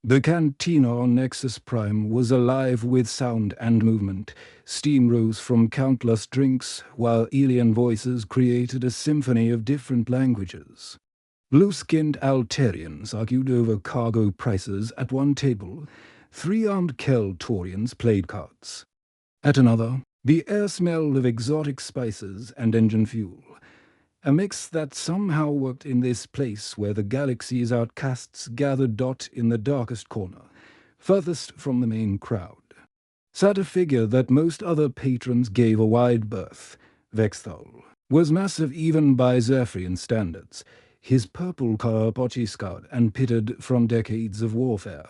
The cantina on Nexus Prime was alive with sound and movement. Steam rose from countless drinks, while alien voices created a symphony of different languages. Blue-skinned Altarians argued over cargo prices at one table. Three-armed Kel-Taurians played cards. At another, the air smelled of exotic spices and engine fuel. A mix that somehow worked in this place where the galaxy's outcasts gathered in the darkest corner, furthest from the main crowd. Sat a figure that most other patrons gave a wide berth. Vexthal was massive even by Zephyrian standards, his purple car scarred and pitted from decades of warfare.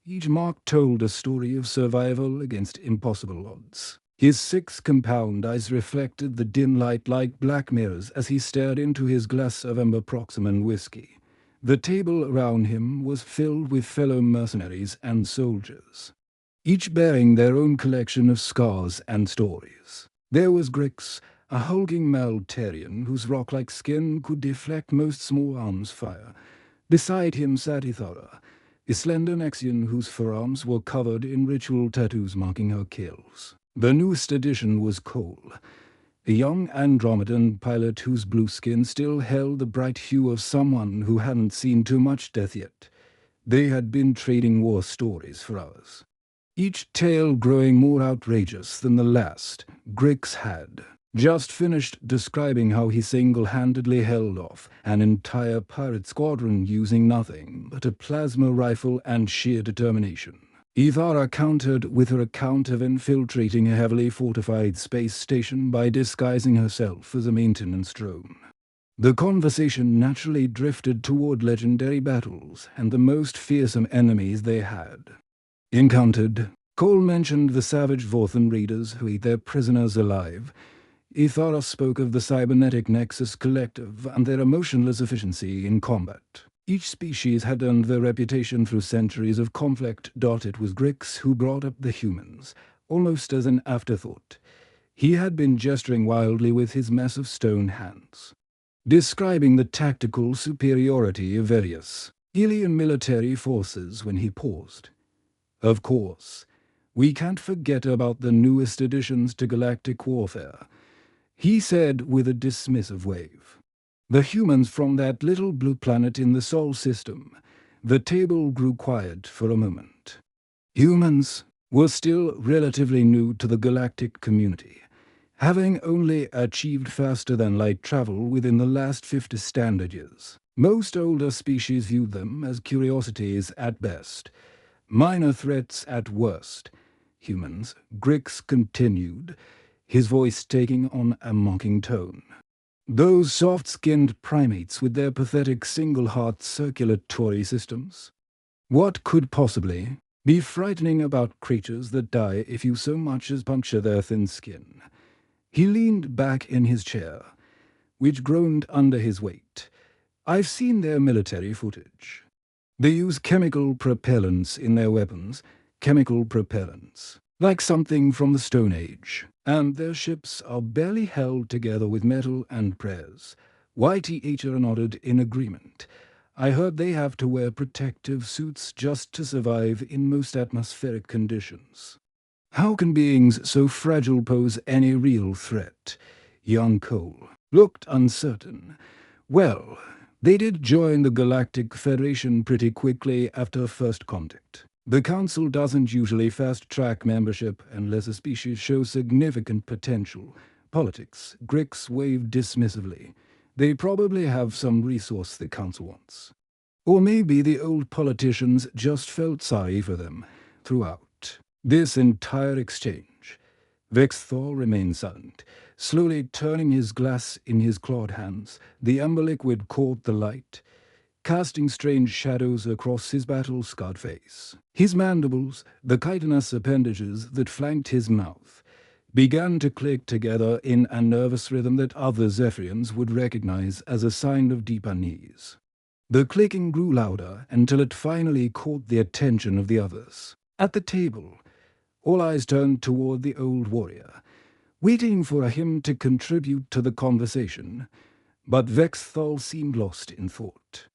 Each mark told a story of survival against impossible odds. His 6 compound eyes reflected the dim light like black mirrors as he stared into his glass of Ember Proximan whiskey. The table around him was filled with fellow mercenaries and soldiers, each bearing their own collection of scars and stories. There was Grix, a hulking Maltarian whose rock-like skin could deflect most small arms fire. Beside him sat Ithara, a slender Nexian whose forearms were covered in ritual tattoos marking her kills. The newest addition was Cole, a young Andromedan pilot whose blue skin still held the bright hue of someone who hadn't seen too much death yet. They had been trading war stories for hours, each tale growing more outrageous than the last. Grix had just finished describing how he single-handedly held off an entire pirate squadron using nothing but a plasma rifle and sheer determination. Ithara countered with her account of infiltrating a heavily fortified space station by disguising herself as a maintenance drone. The conversation naturally drifted toward legendary battles and the most fearsome enemies they had encountered. Cole mentioned the savage Vorthan raiders who ate their prisoners alive. Ithara spoke of the cybernetic Nexus Collective and their emotionless efficiency in combat. Each species had earned their reputation through centuries of conflict. It was Grix who brought up the humans, almost as an afterthought. He had been gesturing wildly with his massive stone hands, describing the tactical superiority of various alien military forces when he paused. Of course, we can't forget about the newest additions to galactic warfare, he said with a dismissive wave. The humans from that little blue planet in the Sol system. The table grew quiet for a moment. Humans were still relatively new to the galactic community, having only achieved faster-than-light travel within the last 50 standard years. Most older species viewed them as curiosities at best, minor threats at worst. Humans, Grix continued, his voice taking on a mocking tone. Those soft-skinned primates with their pathetic single-heart circulatory systems. What could possibly be frightening about creatures that die if you so much as puncture their thin skin? He leaned back in his chair, which groaned under his weight. I've seen their military footage. They use chemical propellants in their weapons, chemical propellants, like something from the Stone Age. And their ships are barely held together with metal and prayers. YTHR nodded in agreement. I heard they have to wear protective suits just to survive in most atmospheric conditions. How can beings so fragile pose any real threat? Young Cole looked uncertain. Well, they did join the Galactic Federation pretty quickly after first contact. The Council doesn't usually fast-track membership unless a species shows significant potential. Politics, Grix waved dismissively. They probably have some resource the Council wants. Or maybe the old politicians just felt sorry for them throughout this entire exchange. Vexthor remained silent, slowly turning his glass in his clawed hands. The amber liquid caught the light, casting strange shadows across his battle-scarred face. His mandibles, the chitinous appendages that flanked his mouth, began to click together in a nervous rhythm that other Zephyrians would recognize as a sign of deep unease. The clicking grew louder until it finally caught the attention of the others. At the table, all eyes turned toward the old warrior, waiting for him to contribute to the conversation, but Vexthal seemed lost in thought.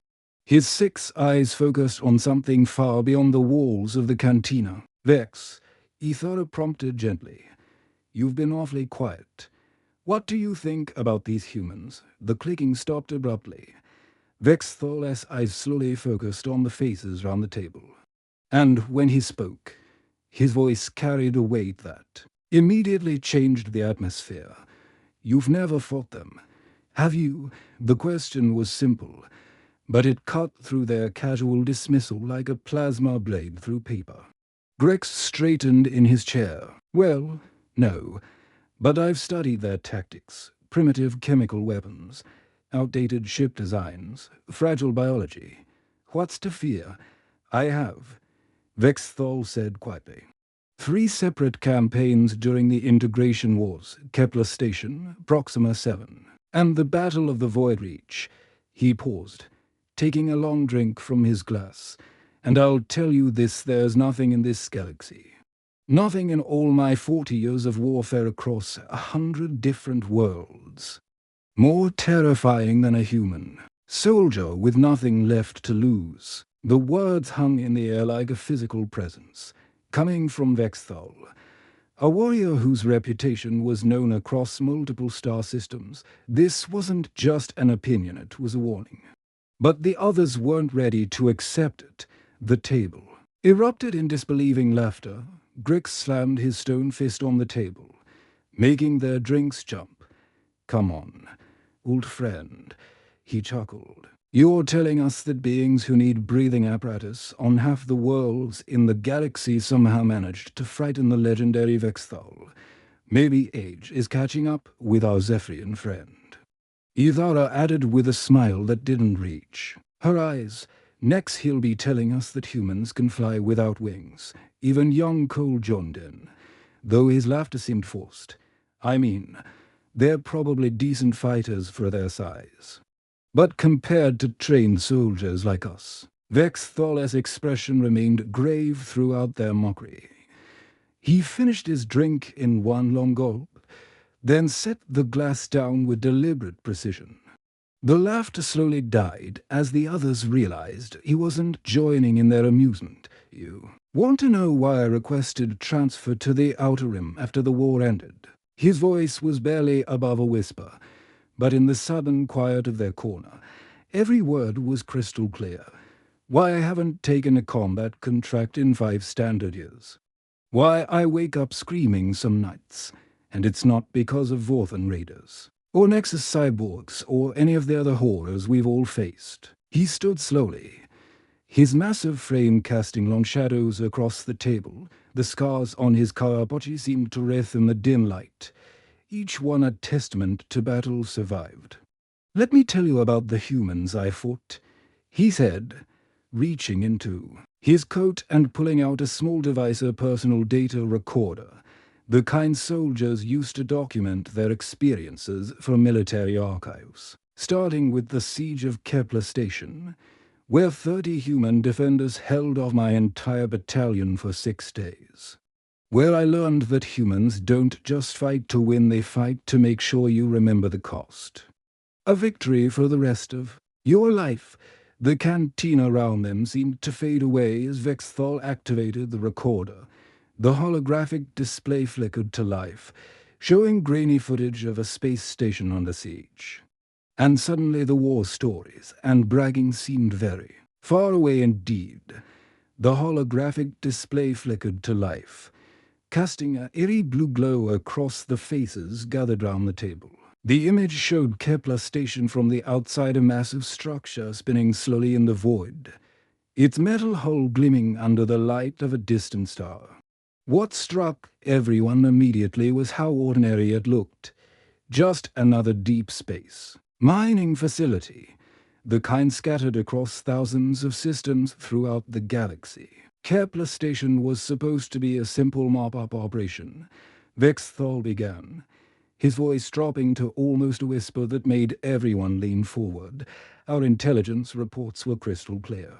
His 6 eyes focused on something far beyond the walls of the cantina. "Vex," Ithara prompted gently. "You've been awfully quiet. What do you think about these humans?" The clicking stopped abruptly. Vexthal's eyes slowly focused on the faces round the table. And when he spoke, his voice carried a weight that immediately changed the atmosphere. "You've never fought them, have you?" The question was simple, but it cut through their casual dismissal like a plasma blade through paper. Grex straightened in his chair. "Well, no, but I've studied their tactics, primitive chemical weapons, outdated ship designs, fragile biology. What's to fear? I have," Vexthal said quietly. 3 separate campaigns during the Integration Wars, Kepler Station, Proxima 7, and the Battle of the Void Reach. He paused, taking a long drink from his glass. "And I'll tell you this, there's nothing in this galaxy. Nothing in all my 40 years of warfare across 100 different worlds more terrifying than a human soldier with nothing left to lose." The words hung in the air like a physical presence, coming from Vexthal, a warrior whose reputation was known across multiple star systems. This wasn't just an opinion, it was a warning. But the others weren't ready to accept it. The table erupted in disbelieving laughter. Grix slammed his stone fist on the table, making their drinks jump. "Come on, old friend," he chuckled. "You're telling us that beings who need breathing apparatus on half the worlds in the galaxy somehow managed to frighten the legendary Vexthal. Maybe age is catching up with our Zephyrian friend." Ithara added with a smile that didn't reach. Her eyes, "Next he'll be telling us that humans can fly without wings, even young Cole Jonden," though his laughter seemed forced. "I mean, they're probably decent fighters for their size. But compared to trained soldiers like us." Vexthal's expression remained grave throughout their mockery. He finished his drink in one long gulp, then set the glass down with deliberate precision. The laughter slowly died as the others realized he wasn't joining in their amusement. "You want to know why I requested transfer to the Outer Rim after the war ended?" His voice was barely above a whisper, but in the sudden quiet of their corner, every word was crystal clear. "Why I haven't taken a combat contract in 5 standard years. Why I wake up screaming some nights, and it's not because of Vorthan raiders, or Nexus cyborgs, or any of the other horrors we've all faced." He stood slowly, his massive frame casting long shadows across the table. The scars on his Kawabachi seemed to writhe in the dim light, each one a testament to battles survived. "Let me tell you about the humans I fought," he said, reaching into his coat and pulling out a small device, a personal data recorder, the kind soldiers used to document their experiences for military archives. Starting with the siege of Kepler Station, where 30 human defenders held off my entire battalion for 6 days. Where I learned that humans don't just fight to win, they fight to make sure you remember the cost. A victory for the rest of your life. The cantina around them seemed to fade away as Vexthal activated the recorder. The holographic display flickered to life, showing grainy footage of a space station under siege. And suddenly the war stories and bragging seemed very far away indeed. The holographic display flickered to life, casting an eerie blue glow across the faces gathered round the table. The image showed Kepler Station from the outside, a massive structure spinning slowly in the void, its metal hull gleaming under the light of a distant star. What struck everyone immediately was how ordinary it looked. Just another deep space mining facility, the kind scattered across thousands of systems throughout the galaxy. Kepler Station was supposed to be a simple mop-up operation. Vexthal began, his voice dropping to almost a whisper that made everyone lean forward. Our intelligence reports were crystal clear.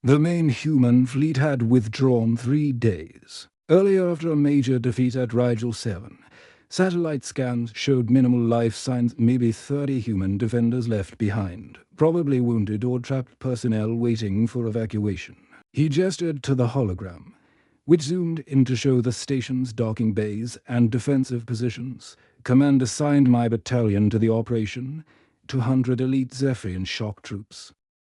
The main human fleet had withdrawn 3 days earlier after a major defeat at Rigel 7. Satellite scans showed minimal life signs, maybe 30 human defenders left behind, probably wounded or trapped personnel waiting for evacuation. He gestured to the hologram, which zoomed in to show the station's docking bays and defensive positions. Command assigned my battalion to the operation, 200 elite Zephyrian shock troops.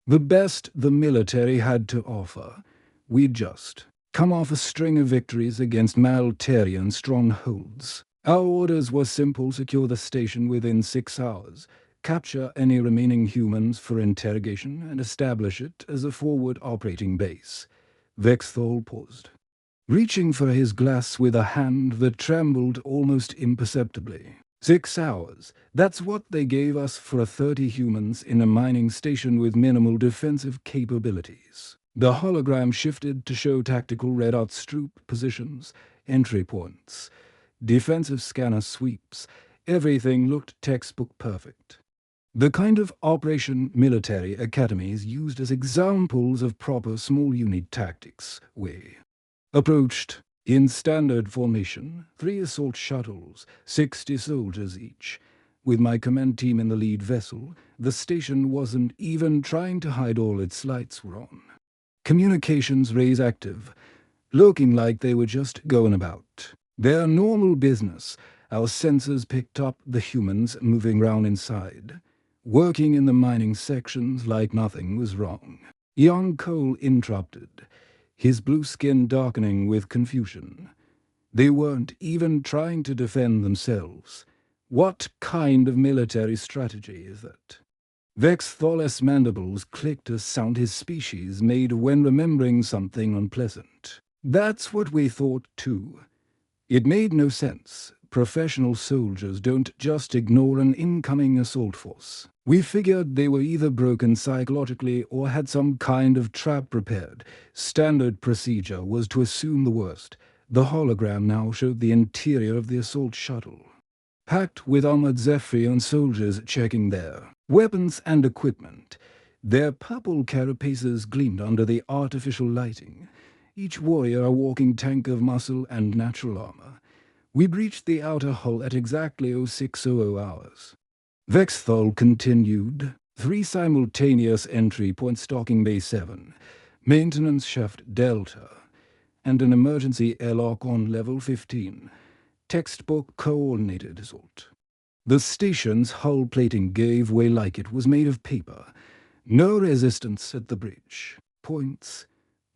The best the military had to offer. We'd just come off a string of victories against Maltarian strongholds. Our orders were simple: secure the station within 6 hours, capture any remaining humans for interrogation, and establish it as a forward operating base. Vexthal paused, reaching for his glass with a hand that trembled almost imperceptibly. 6 hours. That's what they gave us for 30 humans in a mining station with minimal defensive capabilities. The hologram shifted to show tactical radar troop positions, entry points, defensive scanner sweeps. Everything looked textbook perfect. The kind of operation military academies used as examples of proper small unit tactics. We approached in standard formation, 3 assault shuttles, 60 soldiers each. With my command team in the lead vessel, the station wasn't even trying to hide all its lights were on. Communications rays active, looking like they were just going about their normal business. Our sensors picked up the humans moving round inside, working in the mining sections like nothing was wrong. Young Cole interrupted, his blue skin darkening with confusion. They weren't even trying to defend themselves. What kind of military strategy is that? Vexthal's mandibles clicked a sound his species made when remembering something unpleasant. That's what we thought too. It made no sense. Professional soldiers don't just ignore an incoming assault force. We figured they were either broken psychologically or had some kind of trap prepared. Standard procedure was to assume the worst. The hologram now showed the interior of the assault shuttle, packed with armored Zephyrian soldiers checking their weapons and equipment. Their purple carapaces gleamed under the artificial lighting, each warrior a walking tank of muscle and natural armor. We breached the outer hull at exactly 0600 hours. Vexthal continued. 3 simultaneous entry points: docking bay 7, maintenance shaft Delta, and an emergency airlock on level 15. Textbook coordinated assault. The station's hull plating gave way like it was made of paper. No resistance at the bridge points,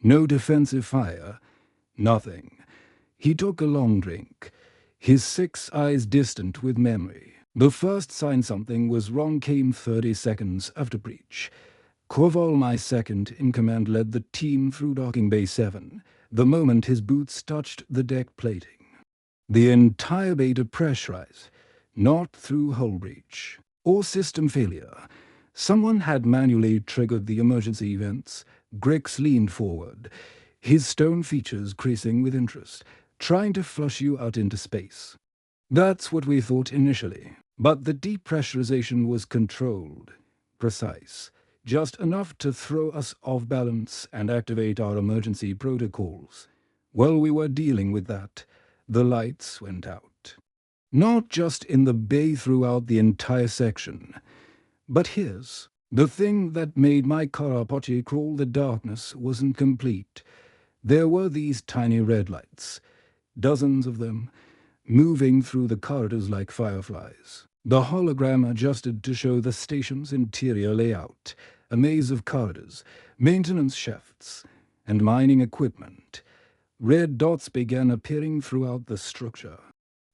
no defensive fire, nothing. He took a long drink, his 6 eyes distant with memory. The first sign something was wrong came 30 seconds after breach. Koval, my second in command, led the team through docking bay 7, the moment his boots touched the deck plating. The entire bay to pressurize, not through hull breach or system failure. Someone had manually triggered the emergency events. Grix leaned forward, his stone features creasing with interest, trying to flush you out into space. That's what we thought initially, but the depressurization was controlled, precise, just enough to throw us off balance and activate our emergency protocols. While we were dealing with that, the lights went out. Not just in the bay, throughout the entire section. But here's the thing that made my Karapachi crawl: the darkness wasn't complete. There were these tiny red lights, dozens of them, moving through the corridors like fireflies. The hologram adjusted to show the station's interior layout, a maze of corridors, maintenance shafts, and mining equipment. Red dots began appearing throughout the structure,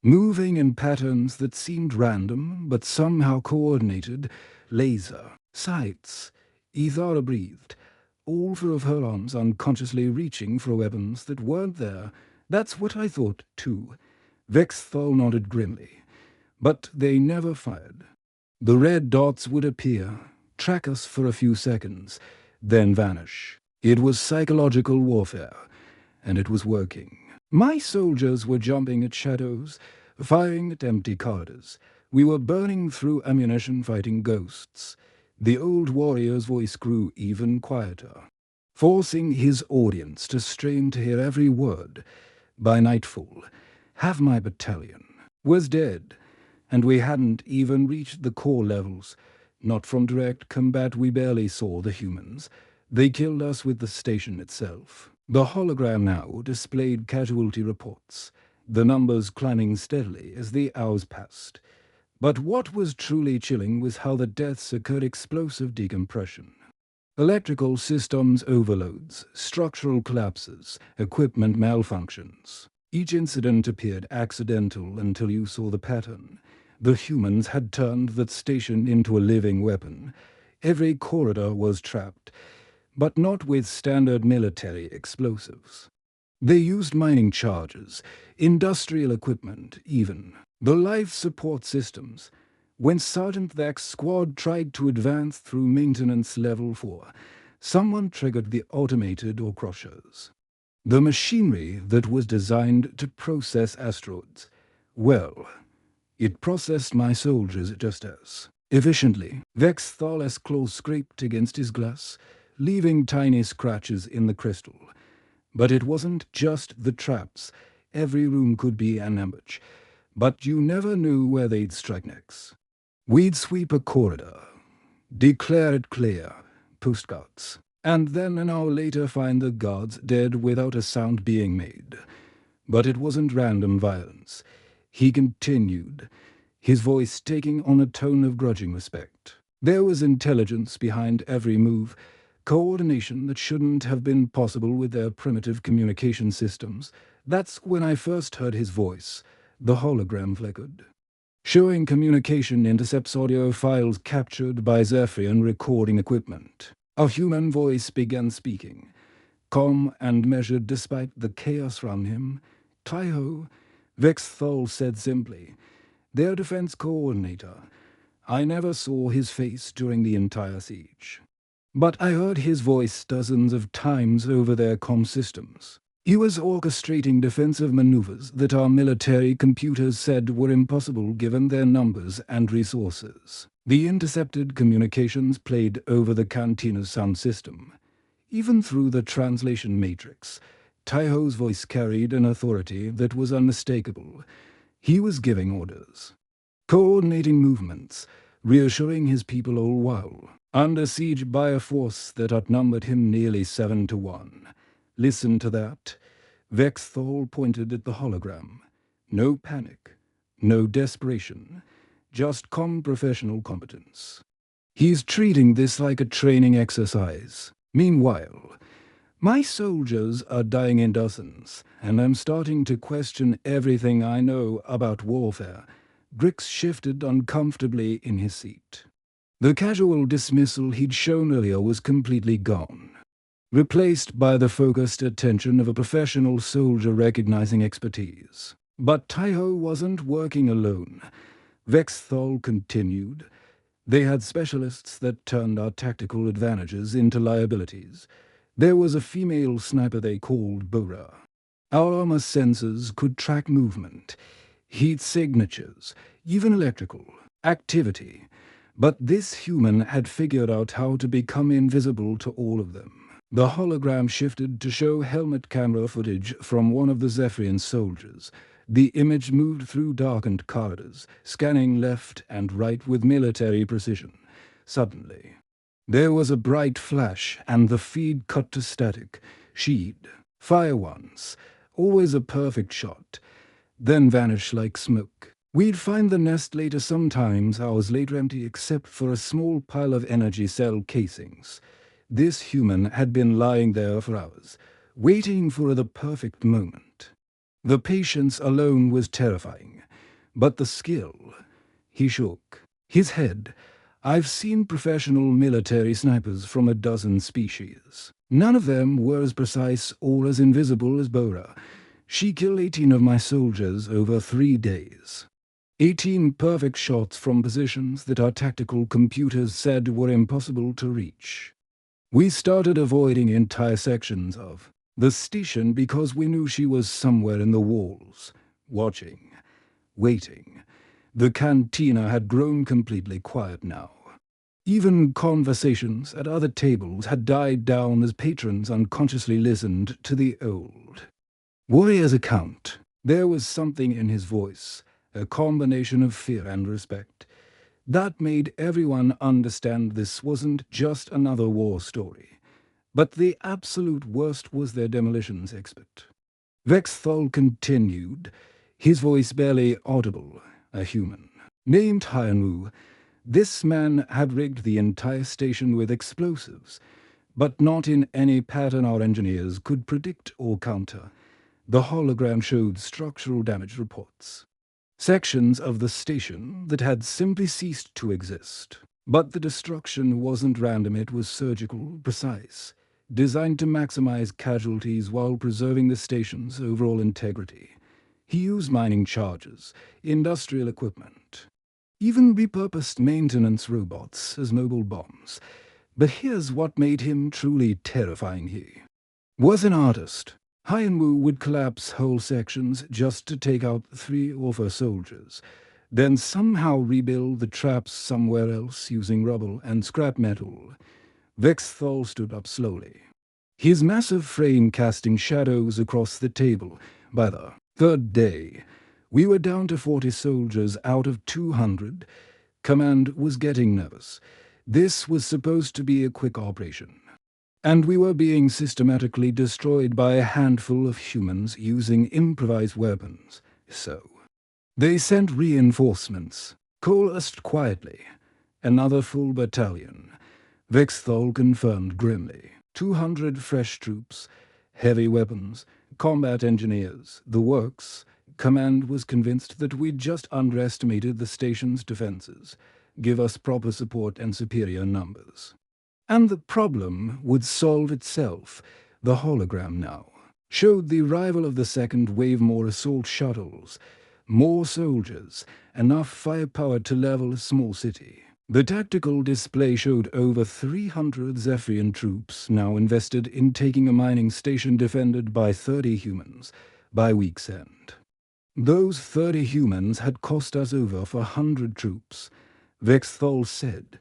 moving in patterns that seemed random but somehow coordinated. Laser sights. Ethara breathed, all 4 of her arms unconsciously reaching for weapons that weren't there. That's what I thought too. Vexthal nodded grimly. But they never fired. The red dots would appear, track us for a few seconds, then vanish. It was psychological warfare, and it was working. My soldiers were jumping at shadows, firing at empty corridors. We were burning through ammunition, fighting ghosts. The old warrior's voice grew even quieter, forcing his audience to strain to hear every word. By nightfall, half my battalion was dead, and we hadn't even reached the core levels. Not from direct combat, we barely saw the humans. They killed us with the station itself. The hologram now displayed casualty reports, the numbers climbing steadily as the hours passed. But what was truly chilling was how the deaths occurred: explosive decompression. Electrical systems overloads, structural collapses, equipment malfunctions. Each incident appeared accidental until you saw the pattern. The humans had turned that station into a living weapon. Every corridor was trapped, but not with standard military explosives. They used mining charges, industrial equipment even, the life support systems. When Sergeant Thak's squad tried to advance through maintenance level 4, someone triggered the automated or crushers. The machinery that was designed to process asteroids. Well, it processed my soldiers just as efficiently. Vex Thal's claws scraped against his glass, leaving tiny scratches in the crystal. But it wasn't just the traps. Every room could be an ambush, but you never knew where they'd strike next. We'd sweep a corridor, declare it clear, post guards, and then an hour later find the guards dead without a sound being made. But it wasn't random violence. He continued, his voice taking on a tone of grudging respect. There was intelligence behind every move, coordination that shouldn't have been possible with their primitive communication systems. That's when I first heard his voice. The hologram flickered, showing communication intercepts, audio files captured by Zephyrian recording equipment. A human voice began speaking, calm and measured despite the chaos around him. Taiho, Vex Thal said simply, their defense coordinator. I never saw his face during the entire siege, but I heard his voice dozens of times over their comm systems. He was orchestrating defensive maneuvers that our military computers said were impossible given their numbers and resources. The intercepted communications played over the Cantina's sound system. Even through the translation matrix, Taiho's voice carried an authority that was unmistakable. He was giving orders, coordinating movements, reassuring his people all while under siege by a force that outnumbered him nearly 7-1. Listen to that. Vex Thal pointed at the hologram. No panic, no desperation, just calm professional competence. He's treating this like a training exercise. Meanwhile, my soldiers are dying in dozens, and I'm starting to question everything I know about warfare. Grix shifted uncomfortably in his seat. The casual dismissal he'd shown earlier was completely gone, replaced by the focused attention of a professional soldier recognizing expertise. But Taiho wasn't working alone. Vex Thal continued. They had specialists that turned our tactical advantages into liabilities. There was a female sniper they called Bora. Our armor sensors could track movement, heat signatures, even electrical activity. But this human had figured out how to become invisible to all of them. The hologram shifted to show helmet camera footage from one of the Zephyrian soldiers. The image moved through darkened corridors, scanning left and right with military precision. Suddenly, there was a bright flash and the feed cut to static. She'd fire once, always a perfect shot, then vanish like smoke. We'd find the nest later, sometimes hours later, empty except for a small pile of energy cell casings. This human had been lying there for hours, waiting for the perfect moment. The patience alone was terrifying, but the skill. He shook his head. I've seen professional military snipers from a dozen species. None of them were as precise or as invisible as Bora. She killed 18 of my soldiers over 3 days. 18 perfect shots from positions that our tactical computers said were impossible to reach. We started avoiding entire sections of the station because we knew she was somewhere in the walls, watching, waiting. The cantina had grown completely quiet now. Even conversations at other tables had died down as patrons unconsciously listened to the old warrior's account. There was something in his voice, a combination of fear and respect. That made everyone understand this wasn't just another war story. But the absolute worst was their demolitions expert. Vexthal continued, his voice barely audible, a human. Named Hyanwu, this man had rigged the entire station with explosives, but not in any pattern our engineers could predict or counter. The hologram showed structural damage reports. Sections of the station that had simply ceased to exist. But the destruction wasn't random, it was surgical, precise, designed to maximize casualties while preserving the station's overall integrity. He used mining charges, industrial equipment, even repurposed maintenance robots as mobile bombs. But here's what made him truly terrifying. He was an artist. Hyanwu would collapse whole sections just to take out 3 or 4 soldiers, then somehow rebuild the traps somewhere else using rubble and scrap metal. Vexthal stood up slowly, his massive frame casting shadows across the table. By the 3rd day, we were down to 40 soldiers out of 200. Command was getting nervous. This was supposed to be a quick operation, and we were being systematically destroyed by a handful of humans using improvised weapons. So they sent reinforcements, coalesced quietly. Another full battalion. Vexthal confirmed grimly. 200 fresh troops, heavy weapons, combat engineers, the works. Command was convinced that we'd just underestimated the station's defenses. Give us proper support and superior numbers. And the problem would solve itself. The hologram now showed the arrival of the second wave, more assault shuttles, more soldiers, enough firepower to level a small city. The tactical display showed over 300 Zephyrian troops now invested in taking a mining station defended by 30 humans by week's end. Those 30 humans had cost us over 400 troops, Vexthal said,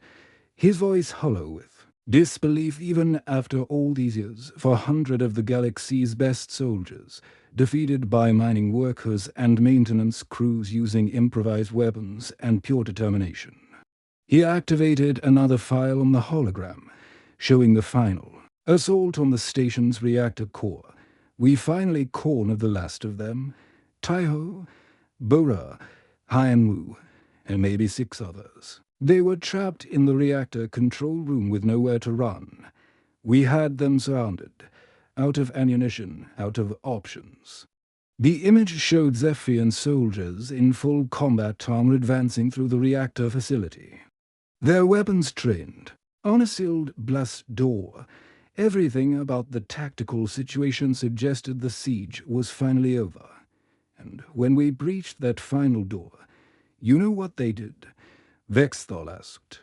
his voice hollow with disbelief. Even after all these years, 400 of the galaxy's best soldiers, defeated by mining workers and maintenance crews using improvised weapons and pure determination. He activated another file on the hologram, showing the final assault on the station's reactor core. We finally cornered the last of them. Taiho, Bora, Hyanwu, and maybe 6 others. They were trapped in the reactor control room with nowhere to run. We had them surrounded, out of ammunition, out of options. The image showed Zephyrian soldiers in full combat armor advancing through the reactor facility. Their weapons trained on a sealed blast door. Everything about the tactical situation suggested the siege was finally over. And when we breached that final door, you know what they did? Vexthal asked,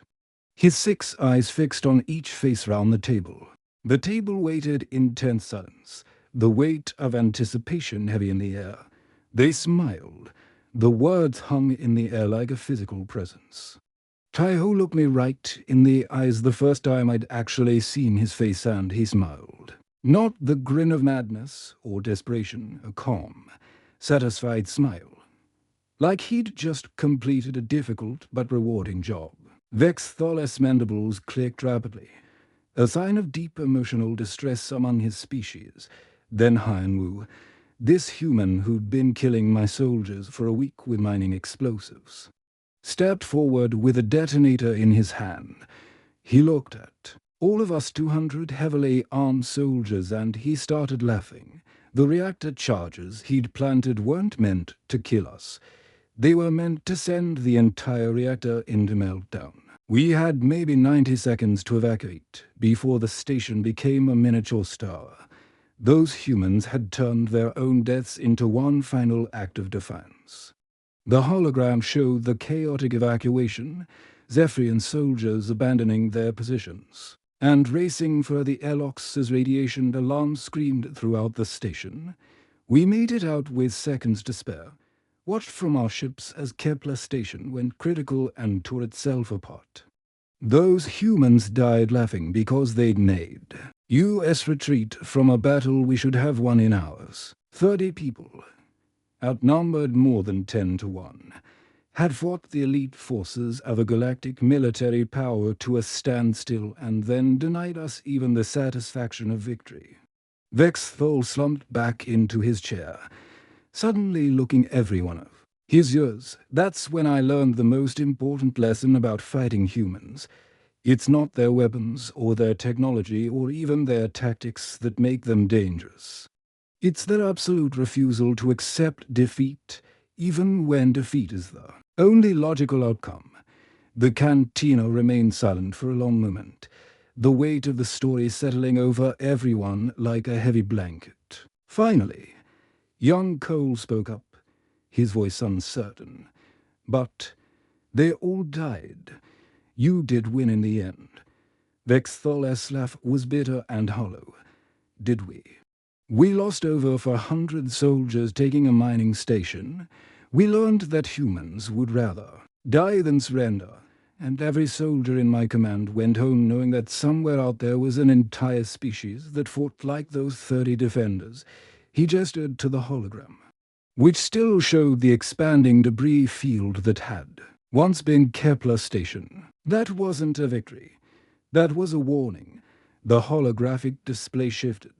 his 6 eyes fixed on each face round the table. The table waited in tense silence, the weight of anticipation heavy in the air. They smiled. The words hung in the air like a physical presence. Taiho looked me right in the eyes the first time I'd actually seen his face, and he smiled. Not the grin of madness or desperation, a calm, satisfied smile. Like he'd just completed a difficult but rewarding job. Vexthal's mandibles clicked rapidly, a sign of deep emotional distress among his species. Then Hyanwu, this human who'd been killing my soldiers for a week with mining explosives, stepped forward with a detonator in his hand. He looked at all of us 200 heavily armed soldiers, and he started laughing. The reactor charges he'd planted weren't meant to kill us. They were meant to send the entire reactor into meltdown. We had maybe 90 seconds to evacuate before the station became a miniature star. Those humans had turned their own deaths into one final act of defiance. The hologram showed the chaotic evacuation, Zephyrian soldiers abandoning their positions and racing for the airlocks as radiation alarms screamed throughout the station. We made it out with seconds to spare, watched from our ships as Kepler Station went critical and tore itself apart. Those humans died laughing because they'd made U.S. retreat from a battle we should have won in hours. 30 people. outnumbered more than 10 to 1, had fought the elite forces of a galactic military power to a standstill and then denied us even the satisfaction of victory. Vexthol slumped back into his chair, suddenly looking everyone up. His yours, that's when I learned the most important lesson about fighting humans. It's not their weapons or their technology or even their tactics that make them dangerous. It's their absolute refusal to accept defeat, even when defeat is the only logical outcome. The cantina remained silent for a long moment, the weight of the story settling over everyone like a heavy blanket. Finally, young Cole spoke up, his voice uncertain. But they all died. You did win in the end. Vexthol Eslav was bitter and hollow. Did we? We lost over 400 soldiers taking a mining station. We learned that humans would rather die than surrender, and every soldier in my command went home knowing that somewhere out there was an entire species that fought like those 30 defenders. He gestured to the hologram, which still showed the expanding debris field that had once been Kepler Station. That wasn't a victory. That was a warning. The holographic display shifted,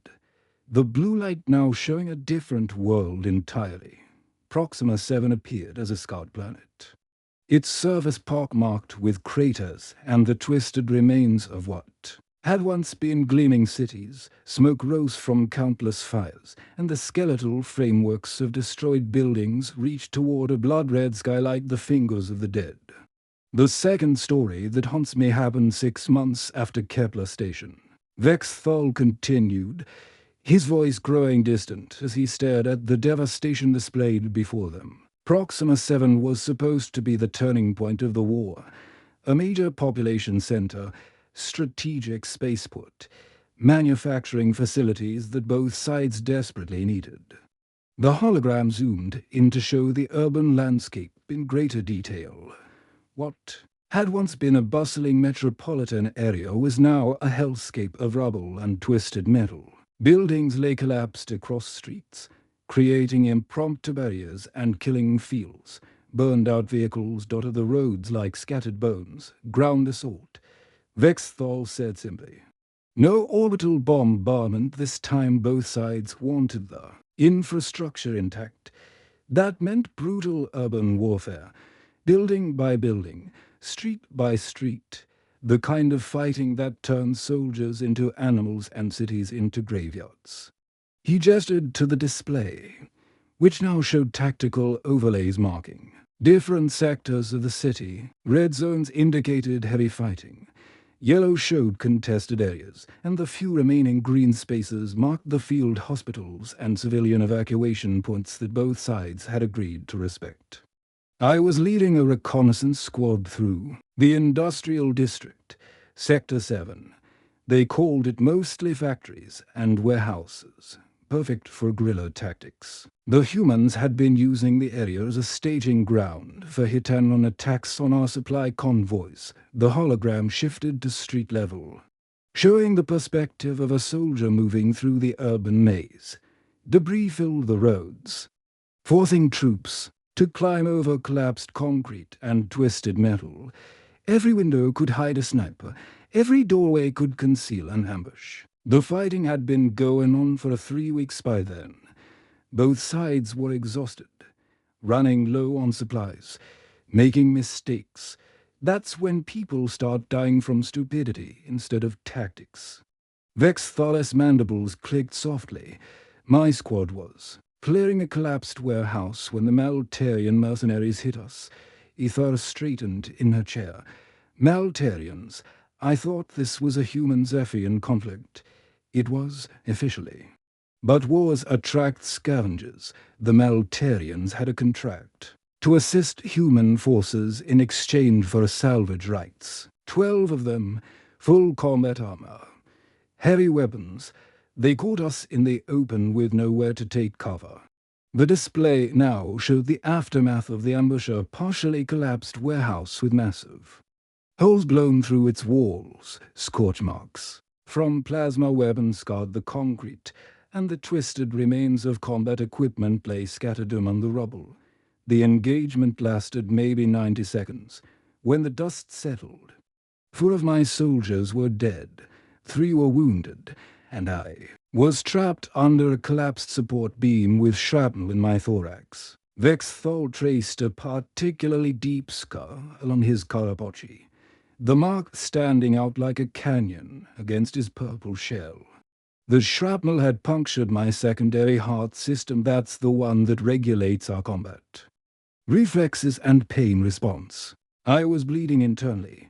the blue light now showing a different world entirely. Proxima 7 appeared as a scout planet, its surface pockmarked with craters and the twisted remains of what had once been gleaming cities. Smoke rose from countless fires, and the skeletal frameworks of destroyed buildings reached toward a blood-red sky like the fingers of the dead. The second story that haunts me happened 6 months after Kepler Station. Vexthol continued, his voice growing distant as he stared at the devastation displayed before them. Proxima 7 was supposed to be the turning point of the war, a major population center, strategic spaceport, manufacturing facilities that both sides desperately needed. The hologram zoomed in to show the urban landscape in greater detail. What had once been a bustling metropolitan area was now a hellscape of rubble and twisted metal. Buildings lay collapsed across streets, creating impromptu barriers and killing fields. Burned-out vehicles dotted the roads like scattered bones. Ground assault. Vexthol said simply. No orbital bombardment this time. Both sides wanted the infrastructure intact. That meant brutal urban warfare, building by building, street by street. The kind of fighting that turns soldiers into animals and cities into graveyards. He gestured to the display, which now showed tactical overlays marking different sectors of the city. Red zones indicated heavy fighting. Yellow showed contested areas, and the few remaining green spaces marked the field hospitals and civilian evacuation points that both sides had agreed to respect. I was leading a reconnaissance squad through the industrial district, Sector 7. They called it mostly factories and warehouses, perfect for guerrilla tactics. The humans had been using the area as a staging ground for hit-and-run attacks on our supply convoys. The hologram shifted to street level, showing the perspective of a soldier moving through the urban maze. Debris filled the roads, forcing troops to climb over collapsed concrete and twisted metal. Every window could hide a sniper. Every doorway could conceal an ambush. The fighting had been going on for 3 weeks by then. Both sides were exhausted, running low on supplies, making mistakes. That's when people start dying from stupidity instead of tactics. Vexthal's mandibles clicked softly. My squad was clearing a collapsed warehouse when the Maltarian mercenaries hit us. Ethar straightened in her chair. Maltarians. I thought this was a human-Zephian conflict. It was, officially. But wars attract scavengers. The Maltarians had a contract to assist human forces in exchange for salvage rights. 12 of them, full combat armor, heavy weapons. They caught us in the open with nowhere to take cover. The display now showed the aftermath of the ambush, a partially collapsed warehouse with massive holes blown through its walls, scorch marks from plasma weapons scarred the concrete. and the twisted remains of combat equipment lay scattered among the rubble. The engagement lasted maybe 90 seconds. When the dust settled, 4 of my soldiers were dead, 3 were wounded, and I was trapped under a collapsed support beam with shrapnel in my thorax. Vexthal traced a particularly deep scar along his Karapochi, the mark standing out like a canyon against his purple shell. The shrapnel had punctured my secondary heart system. That's the one that regulates our combat reflexes and pain response. I was bleeding internally.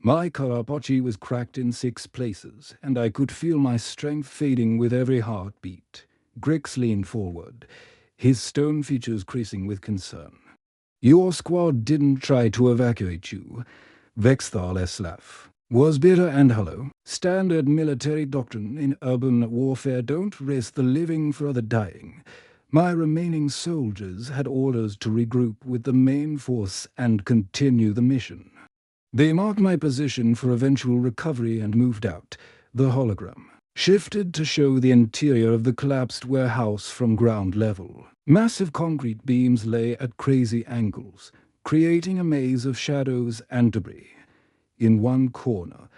My Karapochi was cracked in 6 places, and I could feel my strength fading with every heartbeat. Grix leaned forward, his stone features creasing with concern. "Your squad didn't try to evacuate you," Vexthal Eslaf was bitter and hollow. "Standard military doctrine in urban warfare: don't risk the living for the dying." My remaining soldiers had orders to regroup with the main force and continue the mission. They marked my position for eventual recovery and moved out. The hologram shifted to show the interior of the collapsed warehouse from ground level. Massive concrete beams lay at crazy angles, creating a maze of shadows and debris. In one corner,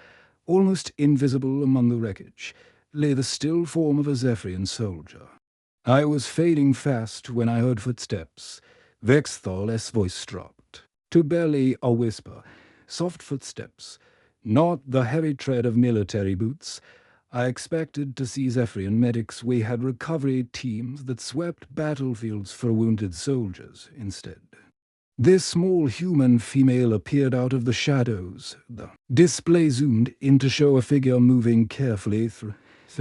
almost invisible among the wreckage, lay the still form of a Zephyrian soldier. I was fading fast when I heard footsteps. Vexthal's voice dropped to barely a whisper. Soft footsteps, not the heavy tread of military boots. I expected to see Zephyrian medics. We had recovery teams that swept battlefields for wounded soldiers instead. This small human female appeared out of the shadows. The display zoomed in to show a figure moving carefully through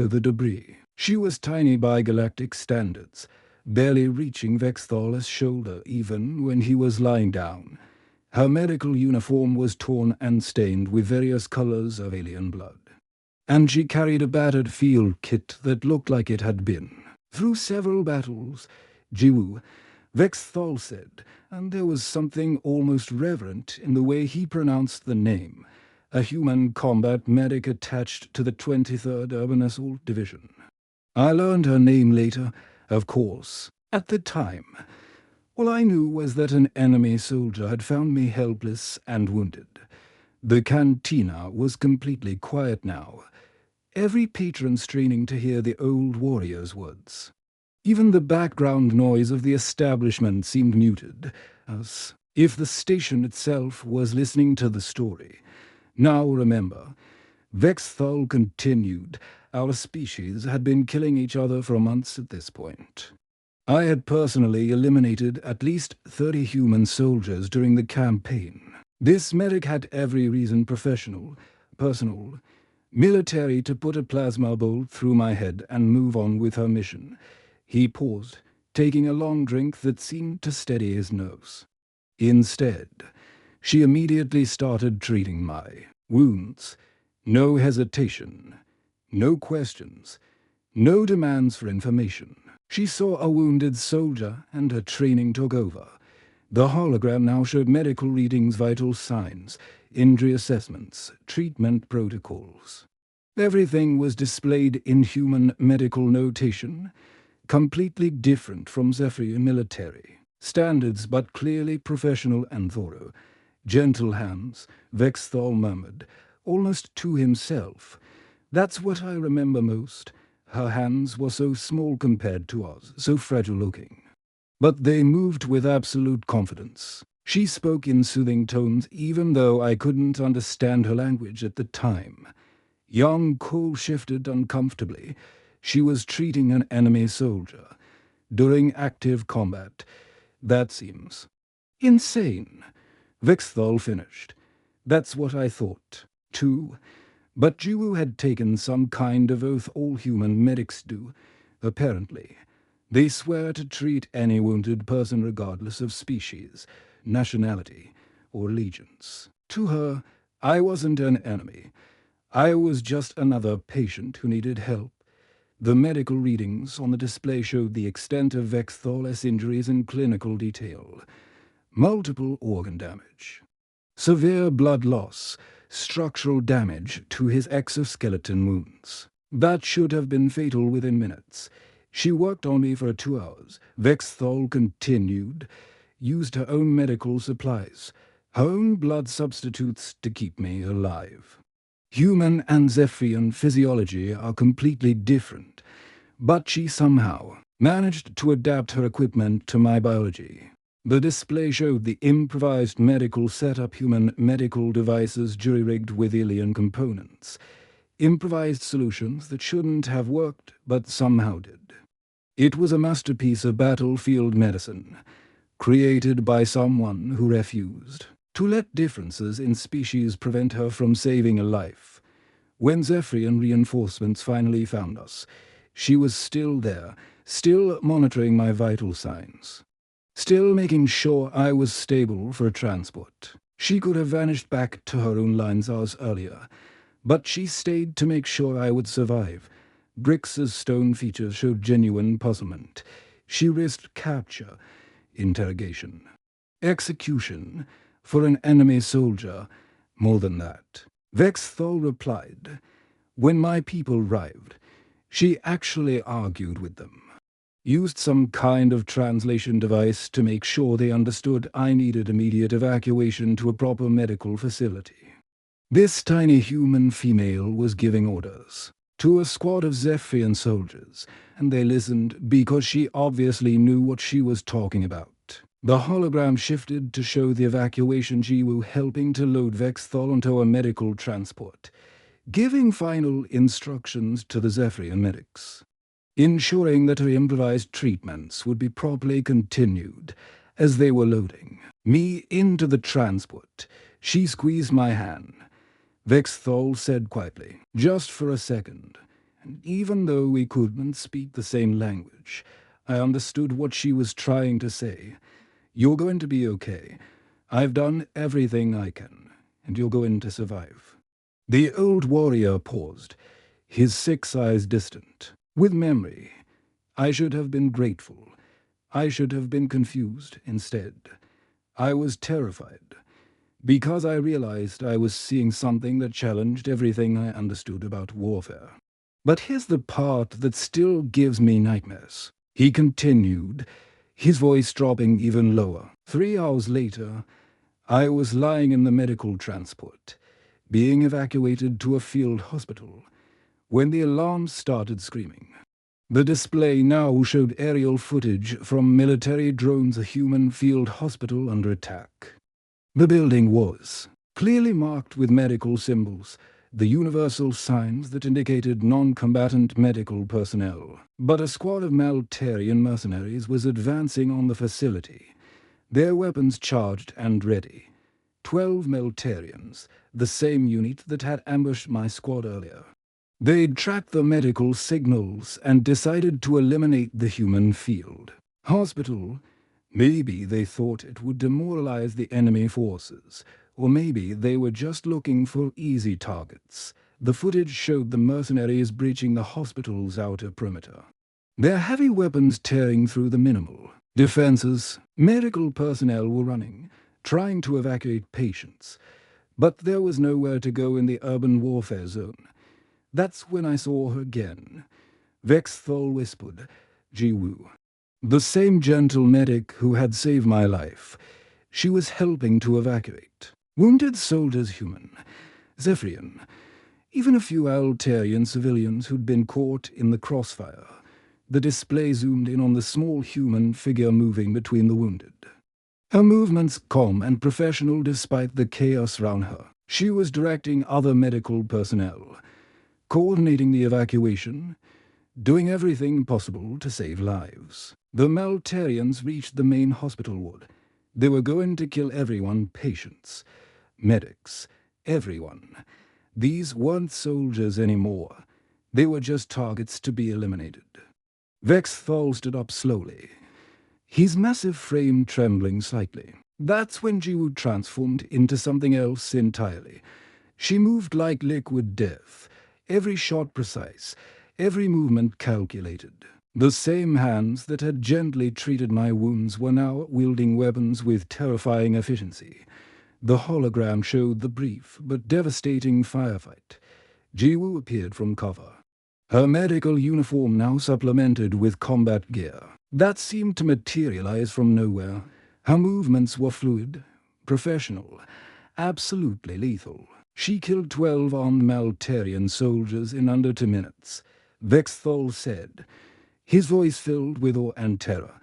the debris. She was tiny by galactic standards, barely reaching Vexthal's shoulder even when he was lying down. Her medical uniform was torn and stained with various colors of alien blood, and she carried a battered field kit that looked like it had been through several battles. "Jiwu," Vexthal said, and there was something almost reverent in the way he pronounced the name. A human combat medic attached to the 23rd Urban Assault Division. I learned her name later, of course. At the time, all I knew was that an enemy soldier had found me helpless and wounded. The cantina was completely quiet now, every patron straining to hear the old warrior's words. Even the background noise of the establishment seemed muted, as if the station itself was listening to the story. "Now remember," Vexthal continued, "our species had been killing each other for months at this point. I had personally eliminated at least 30 human soldiers during the campaign. This medic had every reason, personal, military, to put a plasma bolt through my head and move on with her mission." He paused, taking a long drink that seemed to steady his nerves. "Instead, she immediately started treating my wounds. No hesitation, no questions, no demands for information. She saw a wounded soldier and her training took over. The hologram now showed medical readings, vital signs, injury assessments, treatment protocols. Everything was displayed in human medical notation, completely different from Zephyrian military standards, but clearly professional and thorough. "Gentle hands," Vexthal murmured, almost to himself. "That's what I remember most. Her hands were so small compared to ours, so fragile-looking. But they moved with absolute confidence." She spoke in soothing tones, even though I couldn't understand her language at the time. Young Cole shifted uncomfortably. She was treating an enemy soldier during active combat. "That seems insane," Vexthal finished. "That's what I thought, too. But Jiwu had taken some kind of oath all human medics do, apparently. They swear to treat any wounded person regardless of species, nationality, or allegiance. To her, I wasn't an enemy. I was just another patient who needed help." The medical readings on the display showed the extent of Vexthal's injuries in clinical detail. Multiple organ damage, severe blood loss, structural damage to his exoskeleton wounds. That should have been fatal within minutes. She worked on me for 2 hours. Vexthol continued, used her own medical supplies, her own blood substitutes to keep me alive. Human and Zephyrian physiology are completely different, but she somehow managed to adapt her equipment to my biology. The display showed the improvised medical setup, human medical devices jury-rigged with alien components. Improvised solutions that shouldn't have worked, but somehow did. It was a masterpiece of battlefield medicine, created by someone who refused to let differences in species prevent her from saving a life. When Zephyrian reinforcements finally found us, she was still there, still monitoring my vital signs, still making sure I was stable for transport. She could have vanished back to her own lines hours earlier, but she stayed to make sure I would survive. Brix's stone features showed genuine puzzlement. She risked capture, interrogation, execution for an enemy soldier. More than that, Vexthol replied. When my people arrived, she actually argued with them. Used some kind of translation device to make sure they understood I needed immediate evacuation to a proper medical facility. This tiny human female was giving orders to a squad of Zephyrian soldiers, and they listened because she obviously knew what she was talking about. The hologram shifted to show the evacuation Jiwoo helping to load Vexthol onto a medical transport, giving final instructions to the Zephyrian medics, ensuring that her improvised treatments would be properly continued. As they were loading me into the transport, she squeezed my hand. Vexthol said quietly, "Just for a second." And even though we couldn't speak the same language, I understood what she was trying to say. "You're going to be okay. I've done everything I can, and you're going to survive." The old warrior paused, his 6 eyes distant, with memory. I should have been grateful. I should have been confused instead. I was terrified, because I realized I was seeing something that challenged everything I understood about warfare. But here's the part that still gives me nightmares. He continued, his voice dropping even lower. 3 hours later, I was lying in the medical transport, being evacuated to a field hospital, when the alarm started screaming. The display now showed aerial footage from military drones, a human field hospital under attack. The building was clearly marked with medical symbols, the universal signs that indicated non-combatant medical personnel. But a squad of Maltarian mercenaries was advancing on the facility, their weapons charged and ready. 12 Maltarians, the same unit that had ambushed my squad earlier. They'd tracked the medical signals and decided to eliminate the human field hospital. Maybe they thought it would demoralize the enemy forces, or maybe they were just looking for easy targets. The footage showed the mercenaries breaching the hospital's outer perimeter, their heavy weapons tearing through the minimal defenses. Medical personnel were running, trying to evacuate patients, but there was nowhere to go in the urban warfare zone. That's when I saw her again. Vexthol whispered, "Jiwoo." The same gentle medic who had saved my life. She was helping to evacuate wounded soldiers, human, Zephyrian, even a few Altarian civilians who'd been caught in the crossfire. The display zoomed in on the small human figure moving between the wounded. Her movements calm and professional despite the chaos around her. She was directing other medical personnel, coordinating the evacuation, doing everything possible to save lives. The Maltarians reached the main hospital ward. They were going to kill everyone, patients, medics, everyone. These weren't soldiers anymore. They were just targets to be eliminated. Vexthol stood up slowly, his massive frame trembling slightly. That's when Jiwoo transformed into something else entirely. She moved like liquid death, every shot precise, every movement calculated. The same hands that had gently treated my wounds were now wielding weapons with terrifying efficiency. The hologram showed the brief but devastating firefight. Jiwoo appeared from cover, her medical uniform now supplemented with combat gear. That seemed to materialize from nowhere. Her movements were fluid, professional, absolutely lethal. She killed 12 armed Maltarian soldiers in under 2 minutes, Vexthal said, his voice filled with awe and terror.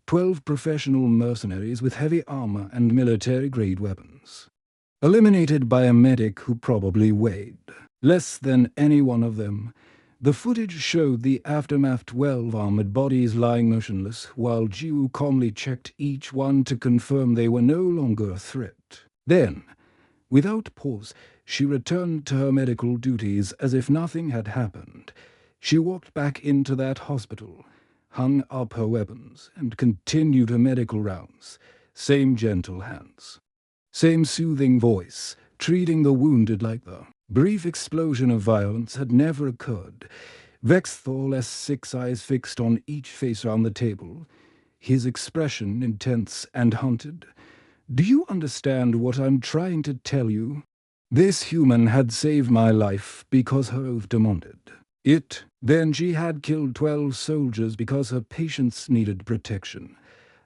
12 professional mercenaries with heavy armor and military-grade weapons. Eliminated by a medic who probably weighed less than any one of them. The footage showed the aftermath: 12 armored bodies lying motionless, while Jiu calmly checked each one to confirm they were no longer a threat. Then, without pause, she returned to her medical duties as if nothing had happened. She walked back into that hospital, hung up her weapons, and continued her medical rounds. Same gentle hands. Same soothing voice, treating the wounded like the brief explosion of violence had never occurred. Vexthal's 6 eyes fixed on each face round the table, his expression intense and haunted. "Do you understand what I'm trying to tell you? This human had saved my life because her oath demanded it. Then she had killed 12 soldiers because her patients needed protection.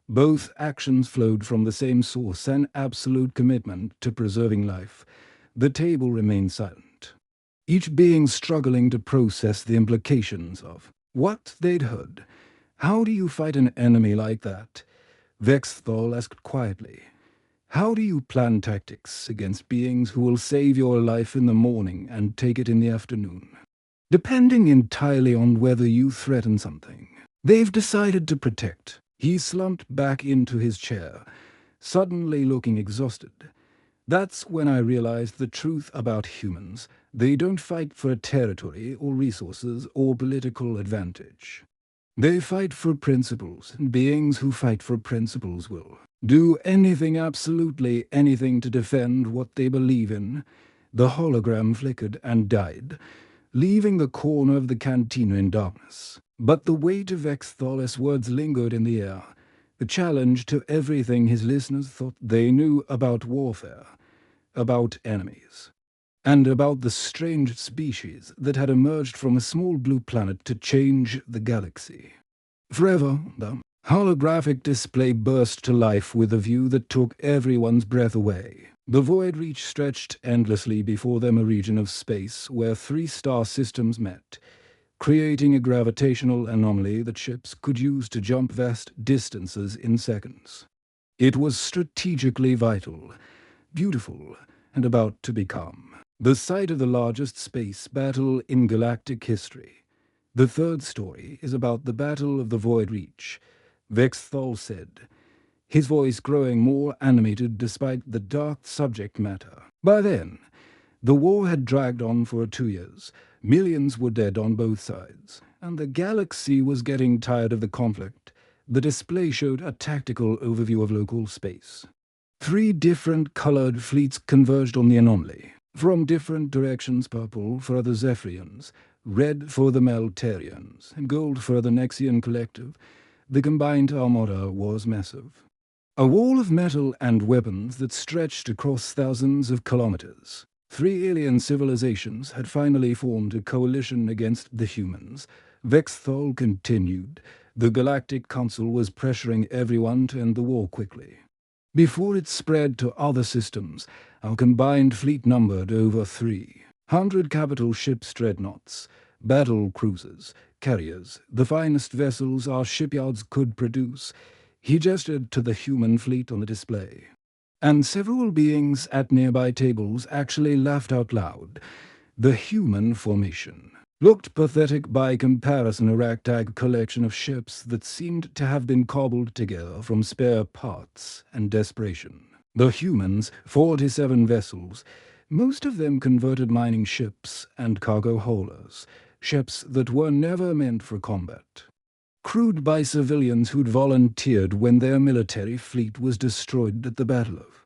Both actions flowed from the same source, an absolute commitment to preserving life." The table remained silent, each being struggling to process the implications of what they'd heard. "How do you fight an enemy like that?" Vexthal asked quietly. "How do you plan tactics against beings who will save your life in the morning and take it in the afternoon? Depending entirely on whether you threaten something they've decided to protect." He slumped back into his chair, suddenly looking exhausted. "That's when I realized the truth about humans. They don't fight for territory or resources or political advantage. They fight for principles, and beings who fight for principles will do anything, absolutely anything, to defend what they believe in." The hologram flickered and died, leaving the corner of the cantina in darkness. But the weight of Vexthal's words lingered in the air, the challenge to everything his listeners thought they knew about warfare, about enemies, and about the strange species that had emerged from a small blue planet to change the galaxy. Forever, the holographic display burst to life with a view that took everyone's breath away. The void reach stretched endlessly before them, a region of space where 3 star systems met, creating a gravitational anomaly that ships could use to jump vast distances in seconds. It was strategically vital, beautiful, and about to become the site of the largest space battle in galactic history. "The third story is about the Battle of the Void Reach," Vexthal said, his voice growing more animated despite the dark subject matter. By then, the war had dragged on for 2 years. Millions were dead on both sides, and the galaxy was getting tired of the conflict. The display showed a tactical overview of local space. 3 different colored fleets converged on the anomaly, from different directions: purple for the Zephyrians, red for the Maltarians, and gold for the Nexian Collective. The combined armada was massive. A wall of metal and weapons that stretched across thousands of kilometers. 3 alien civilizations had finally formed a coalition against the humans. Vexthal continued. The Galactic Council was pressuring everyone to end the war quickly, before it spread to other systems. Our combined fleet numbered over 300 capital ships, dreadnoughts, battle cruisers, carriers, the finest vessels our shipyards could produce. He gestured to the human fleet on the display, and several beings at nearby tables actually laughed out loud. The human formation looked pathetic by comparison, a ragtag collection of ships that seemed to have been cobbled together from spare parts and desperation. The humans, 47 vessels, most of them converted mining ships and cargo haulers, ships that were never meant for combat, crewed by civilians who'd volunteered when their military fleet was destroyed at the Battle of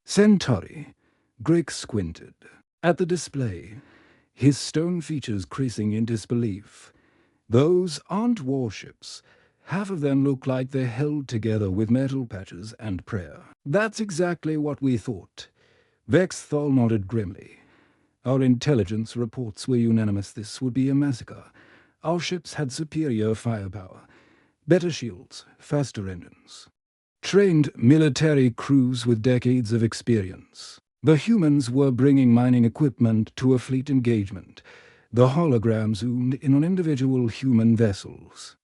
Centauri. Greg squinted at the display, his stone features creasing in disbelief. "Those aren't warships. Half of them look like they're held together with metal patches and prayer." "That's exactly what we thought." Vexthal nodded grimly. "Our intelligence reports were unanimous. This would be a massacre. Our ships had superior firepower, better shields, faster engines. Trained military crews with decades of experience. The humans were bringing mining equipment to a fleet engagement. The holograms zoomed in on individual human vessels.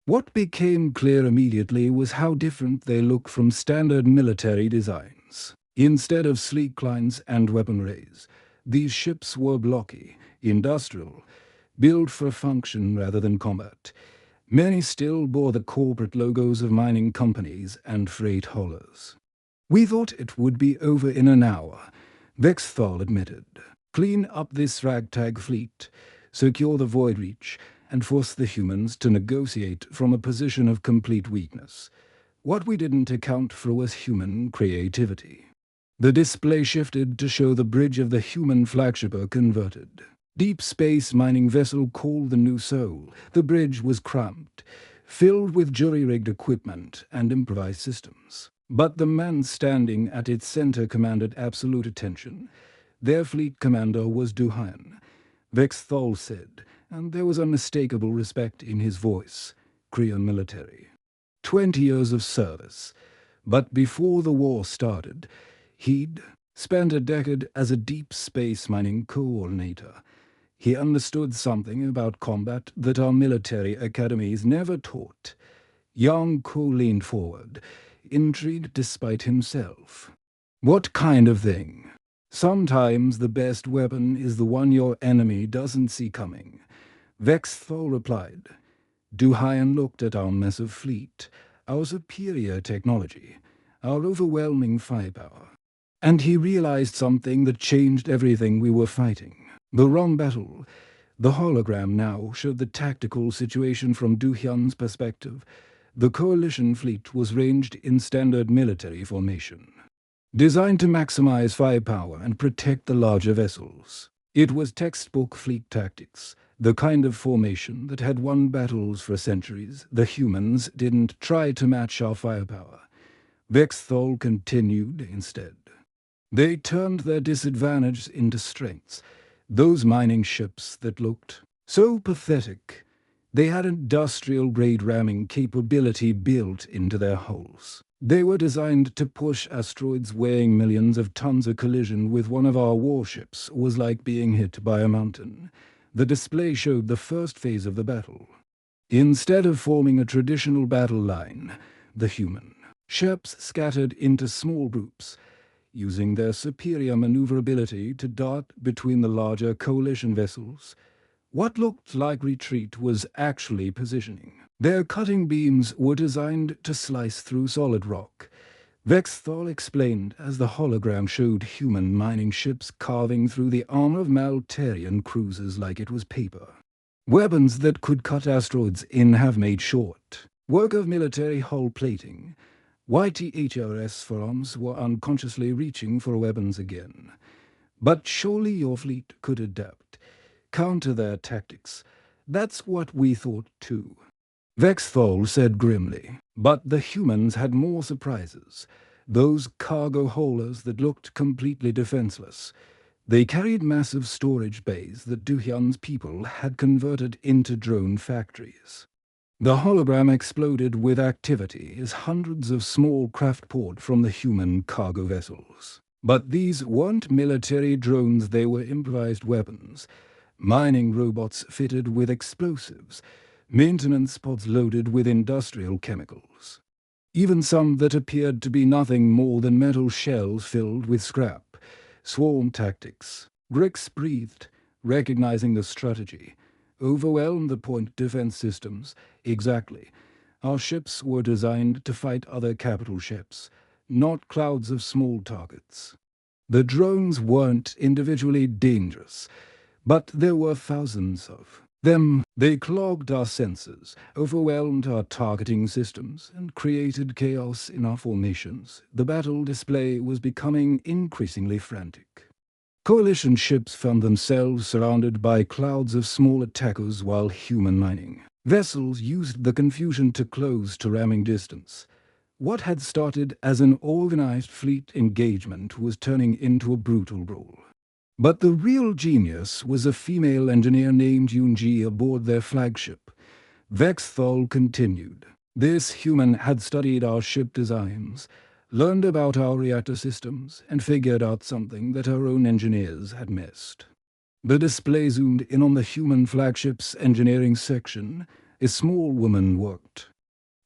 What became clear immediately was how different they look from standard military designs. Instead of sleek lines and weaponries, these ships were blocky, industrial, built for function rather than combat. Many still bore the corporate logos of mining companies and freight haulers. "We thought it would be over in an hour," Vexthal admitted. "Clean up this ragtag fleet, secure the Void Reach, and force the humans to negotiate from a position of complete weakness. What we didn't account for was human creativity." The display shifted to show the bridge of the human flagship converted. Deep space mining vessel called the New Soul. The bridge was cramped, filled with jury-rigged equipment and improvised systems. But the man standing at its center commanded absolute attention. Their fleet commander was Duhayan, Vexthal said, and there was unmistakable respect in his voice. Krian military. 20 years of service. But before the war started, he'd spent a decade as a deep space mining coordinator. He understood something about combat that our military academies never taught. Young Ko leaned forward, intrigued despite himself. "What kind of thing?" "Sometimes the best weapon is the one your enemy doesn't see coming," Vexthal replied. Duhayan looked at our massive fleet, our superior technology, our overwhelming firepower. And he realized something that changed everything we were fighting. The wrong battle. The hologram now showed the tactical situation from Duhyan's perspective. The coalition fleet was ranged in standard military formation, designed to maximize firepower and protect the larger vessels. It was textbook fleet tactics, the kind of formation that had won battles for centuries. The humans didn't try to match our firepower. Vexthal continued instead. They turned their disadvantages into strengths. Those mining ships that looked so pathetic, they had industrial-grade ramming capability built into their hulls. They were designed to push asteroids weighing millions of tons. A collision with one of our warships was like being hit by a mountain. The display showed the first phase of the battle. Instead of forming a traditional battle line, the human ships scattered into small groups, using their superior maneuverability to dart between the larger coalition vessels. What looked like retreat was actually positioning. Their cutting beams were designed to slice through solid rock. Vexthal explained as the hologram showed human mining ships carving through the armor of Maltarian cruisers like it was paper. Weapons that could cut asteroids in half made short. Work of military hull plating. YTHRS farms were unconsciously reaching for weapons again. But surely your fleet could adapt, counter their tactics. That's what we thought too. Vexthal said grimly. But the humans had more surprises. Those cargo haulers that looked completely defenseless. They carried massive storage bays that Duhyan's people had converted into drone factories. The hologram exploded with activity as hundreds of small craft poured from the human cargo vessels. But these weren't military drones, they were improvised weapons. Mining robots fitted with explosives, maintenance pods loaded with industrial chemicals. Even some that appeared to be nothing more than metal shells filled with scrap. Swarm tactics. Grix breathed, recognizing the strategy. Overwhelm the point defense systems. Exactly. Our ships were designed to fight other capital ships, not clouds of small targets. The drones weren't individually dangerous, but there were thousands of them. They clogged our sensors, overwhelmed our targeting systems, and created chaos in our formations. The battle display was becoming increasingly frantic. Coalition ships found themselves surrounded by clouds of small attackers while human mining vessels used the confusion to close to ramming distance. What had started as an organized fleet engagement was turning into a brutal brawl. But the real genius was a female engineer named Yoonji aboard their flagship. Vexthal continued. This human had studied our ship designs, learned about our reactor systems, and figured out something that our own engineers had missed. The display zoomed in on the human flagship's engineering section. A small woman worked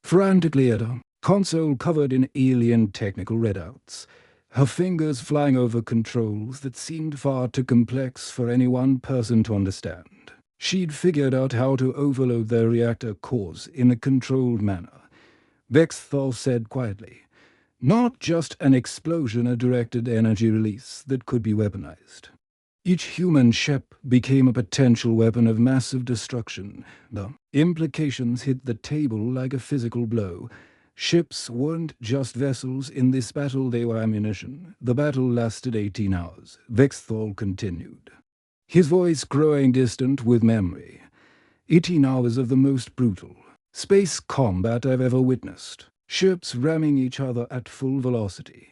frantically at a console covered in alien technical readouts, her fingers flying over controls that seemed far too complex for any one person to understand. She'd figured out how to overload their reactor cores in a controlled manner. Vexthal said quietly, not just an explosion, a directed energy release that could be weaponized. Each human ship became a potential weapon of massive destruction. The implications hit the table like a physical blow. Ships weren't just vessels in this battle, they were ammunition. The battle lasted 18 hours. Vexthal continued, his voice growing distant with memory. 18 hours of the most brutal space combat I've ever witnessed. Ships ramming each other at full velocity,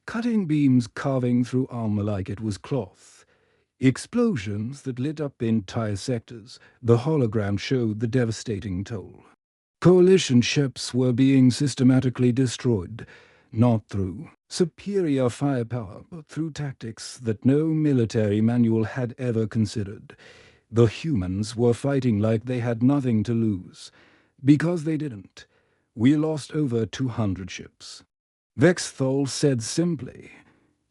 cutting beams carving through armor like it was cloth. Explosions that lit up entire sectors. The hologram showed the devastating toll. Coalition ships were being systematically destroyed, not through superior firepower, but through tactics that no military manual had ever considered. The humans were fighting like they had nothing to lose. Because they didn't. We lost over 200 ships. Vexthal said simply,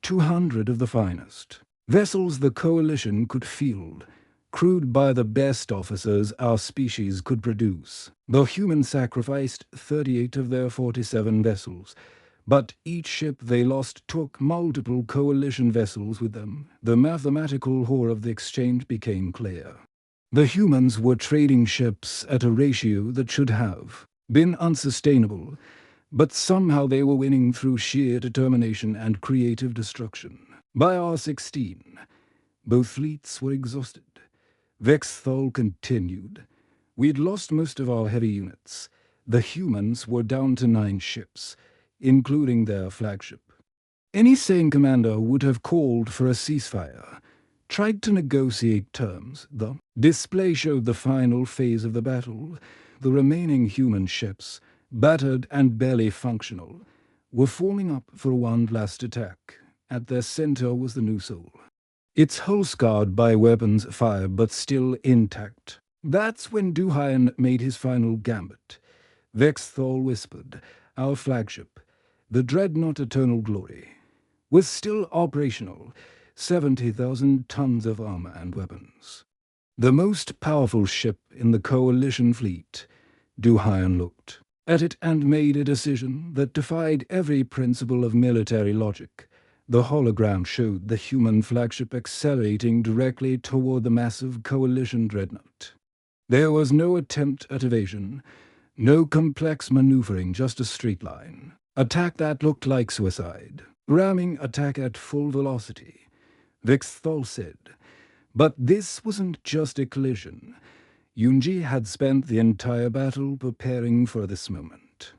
200 of the finest. Vessels the Coalition could field, crewed by the best officers our species could produce. The humans sacrificed 38 of their 47 vessels, but each ship they lost took multiple Coalition vessels with them. The mathematical horror of the exchange became clear. The humans were trading ships at a ratio that should have been unsustainable, but somehow they were winning through sheer determination and creative destruction. By R16, both fleets were exhausted. Vexthal continued. We'd lost most of our heavy units. The humans were down to 9 ships, including their flagship. Any sane commander would have called for a ceasefire, tried to negotiate terms. The display showed the final phase of the battle. The remaining human ships, battered and barely functional, were forming up for one last attack. At their center was the new soul. Its hull scarred by weapons fire but still intact. That's when Duhayan made his final gambit. Vexthal whispered, our flagship, the dreadnought Eternal Glory, was still operational, 70,000 tons of armor and weapons. The most powerful ship in the Coalition fleet. Duhayan looked at it and made a decision that defied every principle of military logic. The hologram showed the human flagship accelerating directly toward the massive Coalition dreadnought. There was no attempt at evasion, no complex maneuvering, just a straight line. Attack that looked like suicide. Ramming attack at full velocity. Vexthal said. But this wasn't just a collision. Yoonji had spent the entire battle preparing for this moment.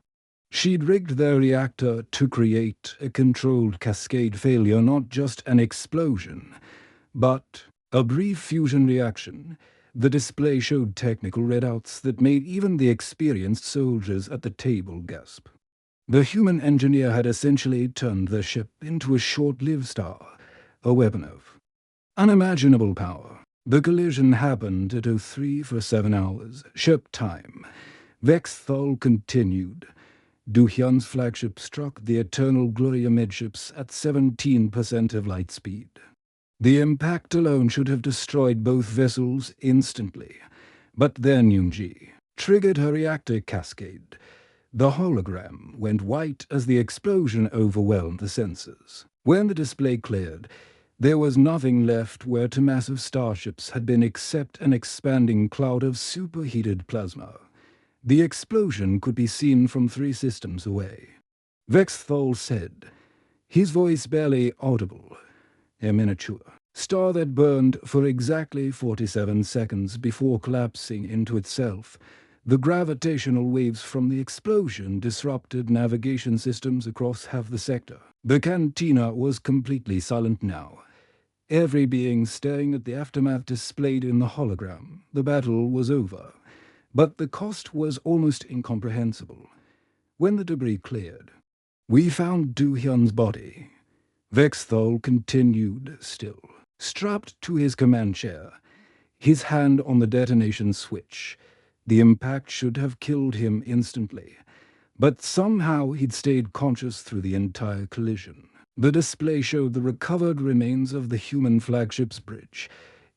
She'd rigged their reactor to create a controlled cascade failure, not just an explosion, but a brief fusion reaction. The display showed technical readouts that made even the experienced soldiers at the table gasp. The human engineer had essentially turned the ship into a short-lived star, a weapon of unimaginable power. The collision happened at 03 for 7 hours, ship time. Vexthal continued. Duhyan's flagship struck the Eternal Glory amidships at 17% of light speed. The impact alone should have destroyed both vessels instantly. But then Yoonji triggered her reactor cascade. The hologram went white as the explosion overwhelmed the sensors. When the display cleared, there was nothing left where two massive starships had been except an expanding cloud of superheated plasma. The explosion could be seen from 3 systems away. Vexthal said, his voice barely audible, a miniature star that burned for exactly 47 seconds before collapsing into itself. The gravitational waves from the explosion disrupted navigation systems across half the sector. The cantina was completely silent now. every being staring at the aftermath displayed in the hologram. The battle was over, but the cost was almost incomprehensible. When the debris cleared, we found Du-hyun's body. Vexthal continued still, strapped to his command chair, his hand on the detonation switch. The impact should have killed him instantly, but somehow he'd stayed conscious through the entire collision. The display showed the recovered remains of the human flagship's bridge.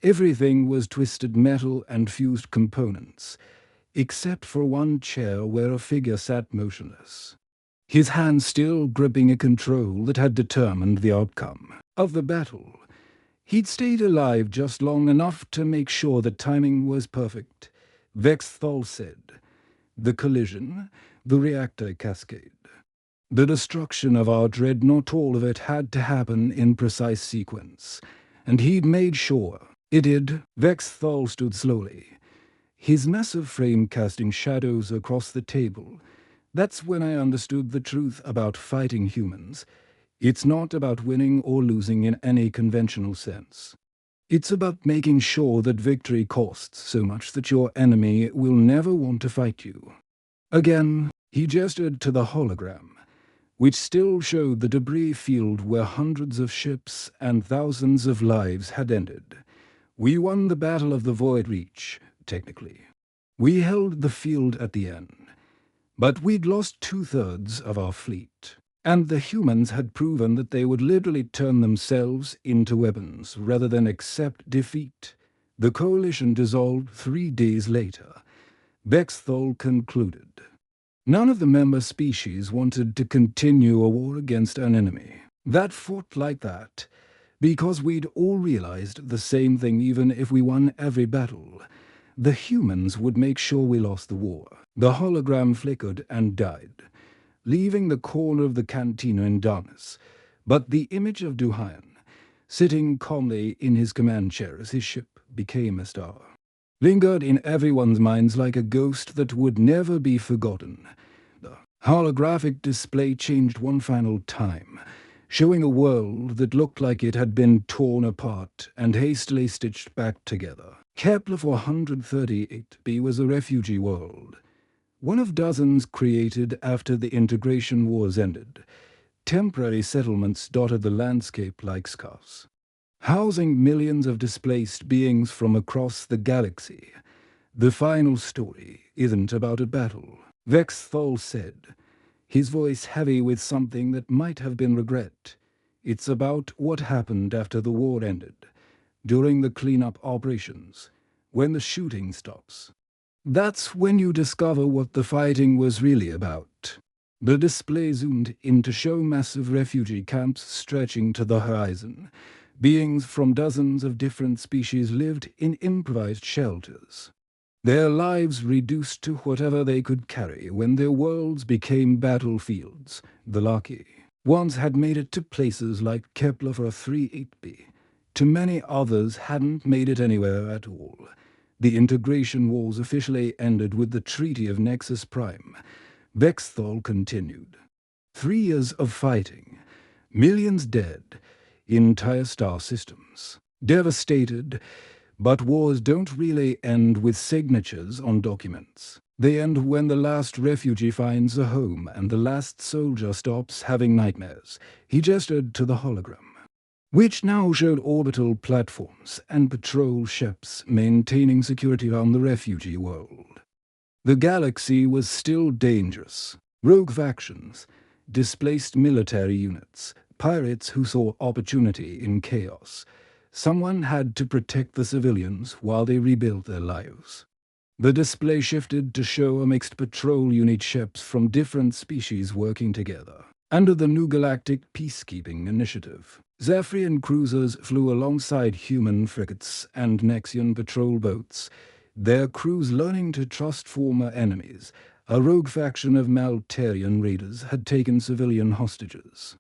Everything was twisted metal and fused components, except for one chair where a figure sat motionless, his hand still gripping a control that had determined the outcome of the battle. He'd stayed alive just long enough to make sure the timing was perfect. Vexthal said, "The collision, the reactor cascade, the destruction of our dreadnought, all of it had to happen in precise sequence, and he'd made sure it did." Vexthal stood slowly, his massive frame casting shadows across the table. That's when I understood the truth about fighting humans. It's not about winning or losing in any conventional sense. It's about making sure that victory costs so much that your enemy will never want to fight you. Again, he gestured to the hologram, which still showed the debris field where hundreds of ships and thousands of lives had ended. We won the Battle of the Void Reach, technically. We held the field at the end, but we'd lost 2/3 of our fleet, and the humans had proven that they would literally turn themselves into weapons rather than accept defeat. The coalition dissolved 3 days later. Vexthal concluded. None of the member species wanted to continue a war against an enemy that fought like that, because we'd all realized the same thing. Even if we won every battle, the humans would make sure we lost the war. The hologram flickered and died, leaving the corner of the cantina in darkness, but the image of Du-hyun, sitting calmly in his command chair as his ship became a star, lingered in everyone's minds like a ghost that would never be forgotten. The holographic display changed one final time, showing a world that looked like it had been torn apart and hastily stitched back together. Kepler 438b was a refugee world, one of dozens created after the integration wars ended. Temporary settlements dotted the landscape like scars, housing millions of displaced beings from across the galaxy. The final story isn't about a battle, Vexthal said, his voice heavy with something that might have been regret. It's about what happened after the war ended, during the cleanup operations, when the shooting stops. That's when you discover what the fighting was really about. The display zoomed in to show massive refugee camps stretching to the horizon. Beings from dozens of different species lived in improvised shelters, their lives reduced to whatever they could carry when their worlds became battlefields. The lucky ones had made it to places like Kepler 438b. Too many others hadn't made it anywhere at all. The integration wars officially ended with the Treaty of Nexus Prime. Vexthal continued. 3 years of fighting, millions dead, entire star systems devastated. But wars don't really end with signatures on documents. They end when the last refugee finds a home and the last soldier stops having nightmares. He gestured to the hologram, which now showed orbital platforms and patrol ships maintaining security around the refugee world. The galaxy was still dangerous. Rogue factions, displaced military units, pirates who saw opportunity in chaos. Someone had to protect the civilians while they rebuilt their lives. The display shifted to show a mixed patrol unit, ships from different species working together under the new Galactic Peacekeeping Initiative. Zephyrian cruisers flew alongside human frigates and Nexian patrol boats, their crews learning to trust former enemies. A rogue faction of Maltarian raiders had taken civilian hostages.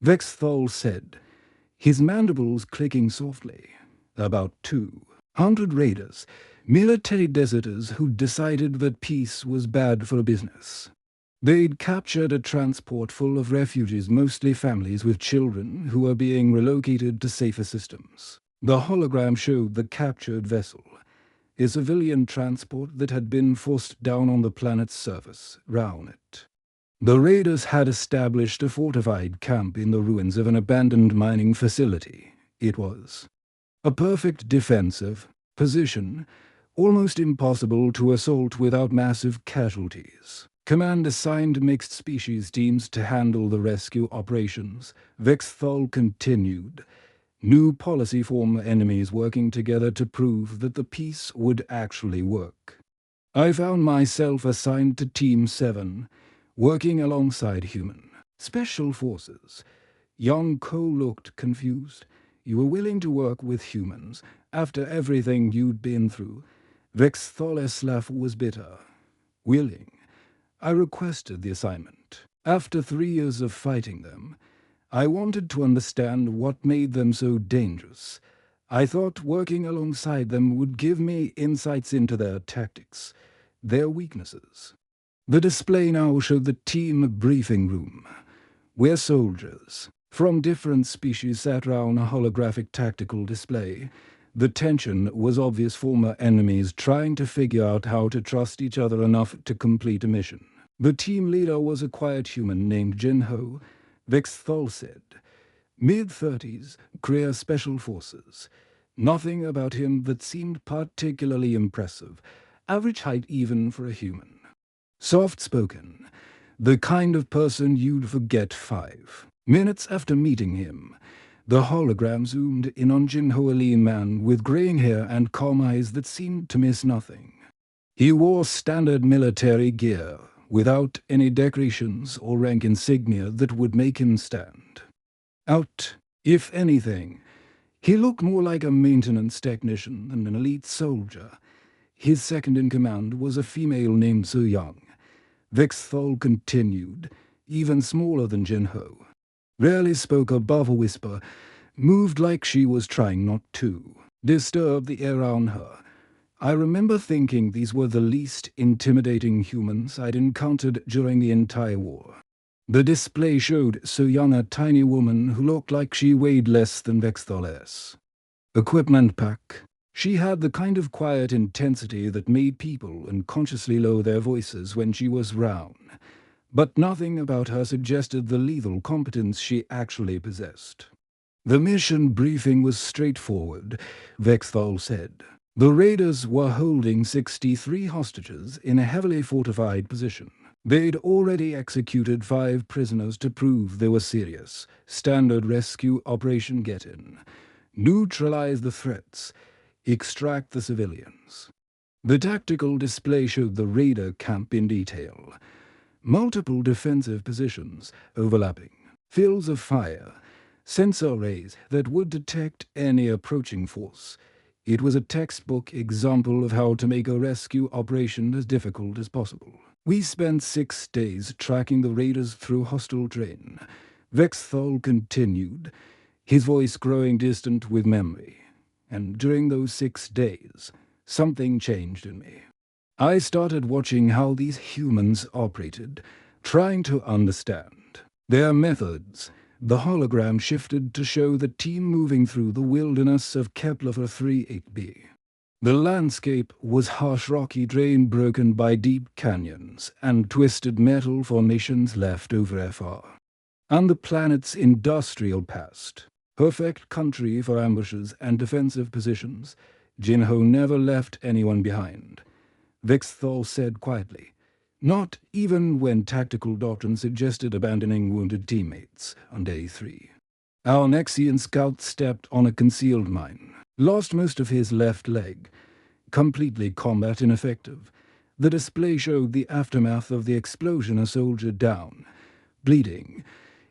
Vexthal said, his mandibles clicking softly. About 200 raiders, military deserters who decided that peace was bad for business. They'd captured a transport full of refugees, mostly families with children, who were being relocated to safer systems. The hologram showed the captured vessel, a civilian transport that had been forced down on the planet's surface, round it. The raiders had established a fortified camp in the ruins of an abandoned mining facility. It was a perfect defensive position, almost impossible to assault without massive casualties. Command assigned mixed species teams to handle the rescue operations. Vexthal continued. New policy form, enemies working together to prove that the peace would actually work. I found myself assigned to Team 7, working alongside human special forces. Young Ko looked confused. You were willing to work with humans after everything you'd been through. Vexthaleslav was bitter. Willing. I requested the assignment. After 3 years of fighting them, I wanted to understand what made them so dangerous. I thought working alongside them would give me insights into their tactics, their weaknesses. The display now showed the team briefing room, where soldiers from different species sat around a holographic tactical display. The tension was obvious, former enemies trying to figure out how to trust each other enough to complete a mission. The team leader was a quiet human named Jinho, Vexthal said. Mid-30s, career special forces. Nothing about him that seemed particularly impressive. Average height even for a human. Soft-spoken. The kind of person you'd forget 5 minutes after meeting him. The hologram zoomed in on Jinho, a lean man with graying hair and calm eyes that seemed to miss nothing. He wore standard military gear, without any decorations or rank insignia that would make him stand out. If anything, he looked more like a maintenance technician than an elite soldier. His second in command was a female named So Young. Vexthal continued, even smaller than Jinho. Rarely spoke above a whisper, moved like she was trying not to disturb the air around her. I remember thinking these were the least intimidating humans I'd encountered during the entire war. The display showed So Young, a tiny woman who looked like she weighed less than Vexthales. Equipment pack. She had the kind of quiet intensity that made people unconsciously lower their voices when she was round. But nothing about her suggested the lethal competence she actually possessed. The mission briefing was straightforward, Vexthal said. The raiders were holding 63 hostages in a heavily fortified position. They'd already executed 5 prisoners to prove they were serious. Standard rescue operation: get in. Neutralize the threats. Extract the civilians. The tactical display showed the raider camp in detail. Multiple defensive positions overlapping. Fields of fire. Sensor arrays that would detect any approaching force. It was a textbook example of how to make a rescue operation as difficult as possible. We spent 6 days tracking the raiders through hostile terrain. Vexthal continued, his voice growing distant with memory. And during those 6 days, something changed in me. I started watching how these humans operated, trying to understand their methods. The hologram shifted to show the team moving through the wilderness of Kepler 38b. The landscape was harsh rocky terrain broken by deep canyons and twisted metal formations left over far. And the planet's industrial past. Perfect country for ambushes and defensive positions. Jinho never left anyone behind. Vexthal said quietly, not even when tactical doctrine suggested abandoning wounded teammates on day 3. Our Nexian scout stepped on a concealed mine, lost most of his left leg, completely combat ineffective. The display showed the aftermath of the explosion, a soldier down, bleeding,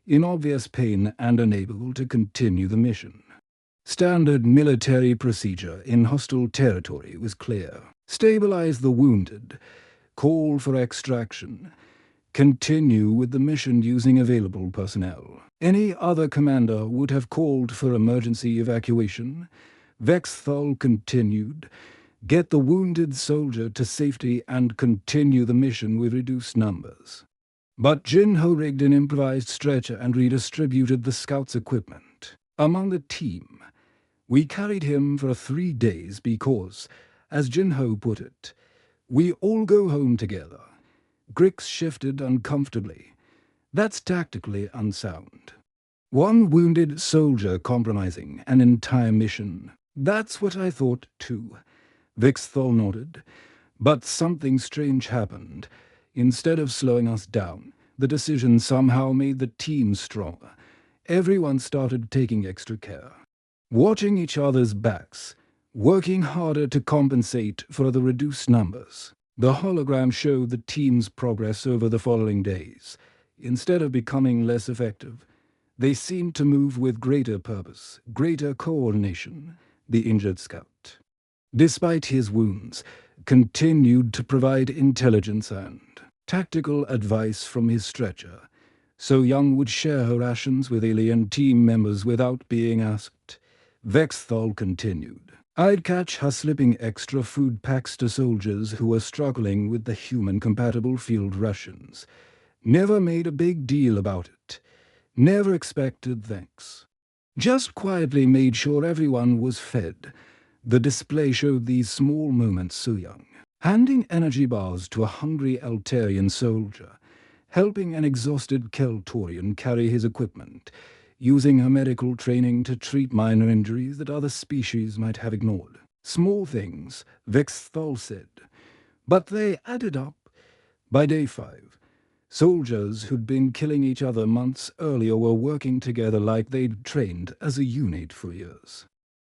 in obvious pain and unable to continue the mission. Standard military procedure in hostile territory was clear. Stabilize the wounded, call for extraction, continue with the mission using available personnel. Any other commander would have called for emergency evacuation. Vexthal continued, get the wounded soldier to safety and continue the mission with reduced numbers. But Jin-Ho rigged an improvised stretcher and redistributed the scout's equipment among the team. We carried him for 3 days because, as Jin-Ho put it, we all go home together. Grix shifted uncomfortably. That's tactically unsound. One wounded soldier compromising an entire mission. That's what I thought too. Vixthal nodded. But something strange happened. Instead of slowing us down, the decision somehow made the team stronger. Everyone started taking extra care, watching each other's backs, working harder to compensate for the reduced numbers. The hologram showed the team's progress over the following days. Instead of becoming less effective, they seemed to move with greater purpose, greater coordination. The injured scout, despite his wounds, continued to provide intelligence and tactical advice from his stretcher. So Young would share her rations with alien team members without being asked. Vexthal continued. I'd catch her slipping extra food packs to soldiers who were struggling with the human-compatible field rations. Never made a big deal about it. Never expected thanks. Just quietly made sure everyone was fed. The display showed these small moments so young. Handing energy bars to a hungry Altarian soldier, helping an exhausted Keltorian carry his equipment, using her medical training to treat minor injuries that other species might have ignored. Small things, Vexthal said, but they added up. By day 5, soldiers who'd been killing each other months earlier were working together like they'd trained as a unit for years.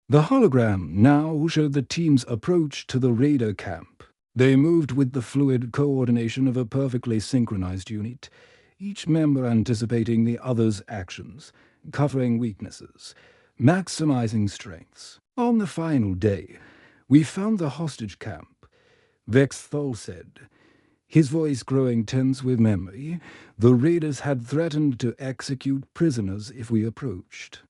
The hologram now showed the team's approach to the raider camp. They moved with the fluid coordination of a perfectly synchronized unit, each member anticipating the other's actions, covering weaknesses, maximizing strengths. On the final day, we found the hostage camp. Vexthal said, his voice growing tense with memory. The raiders had threatened to execute prisoners if we approached.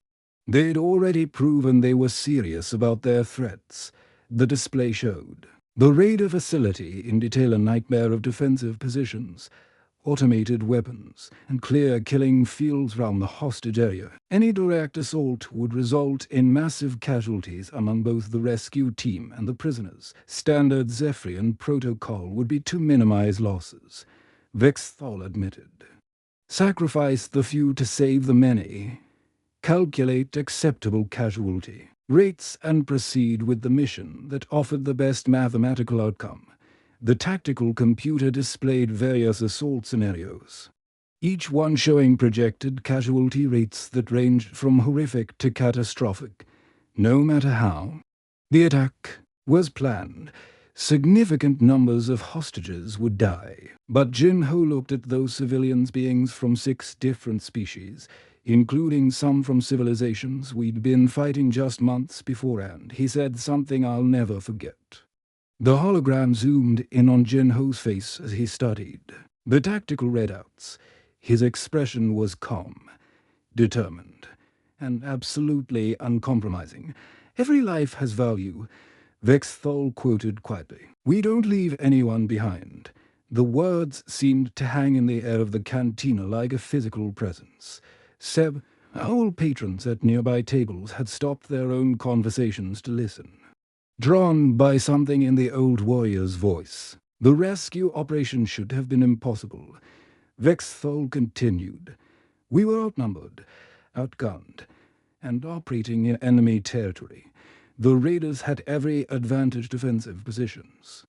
They'd already proven they were serious about their threats, the display showed. The raider facility in detail a nightmare of defensive positions, automated weapons, and clear killing fields round the hostage area. Any direct assault would result in massive casualties among both the rescue team and the prisoners. Standard Zephyrian protocol would be to minimize losses, Vexthal admitted. Sacrifice the few to save the many. Calculate acceptable casualty rates and proceed with the mission that offered the best mathematical outcome. The tactical computer displayed various assault scenarios, each one showing projected casualty rates that ranged from horrific to catastrophic. No matter how the attack was planned, significant numbers of hostages would die. But Jin-Ho looked at those civilians beings from 6 different species, including some from civilizations we'd been fighting just months beforehand. He said something I'll never forget. The hologram zoomed in on Jin-Ho's face as he studied the tactical readouts. His expression was calm, determined, and absolutely uncompromising. Every life has value, Vexthal quoted quietly. We don't leave anyone behind. The words seemed to hang in the air of the cantina like a physical presence. Seb, our old patrons at nearby tables had stopped their own conversations to listen, drawn by something in the old warrior's voice. The rescue operation should have been impossible. Vexthal continued. We were outnumbered, outgunned, and operating in enemy territory. The raiders had every advantage defensive positions.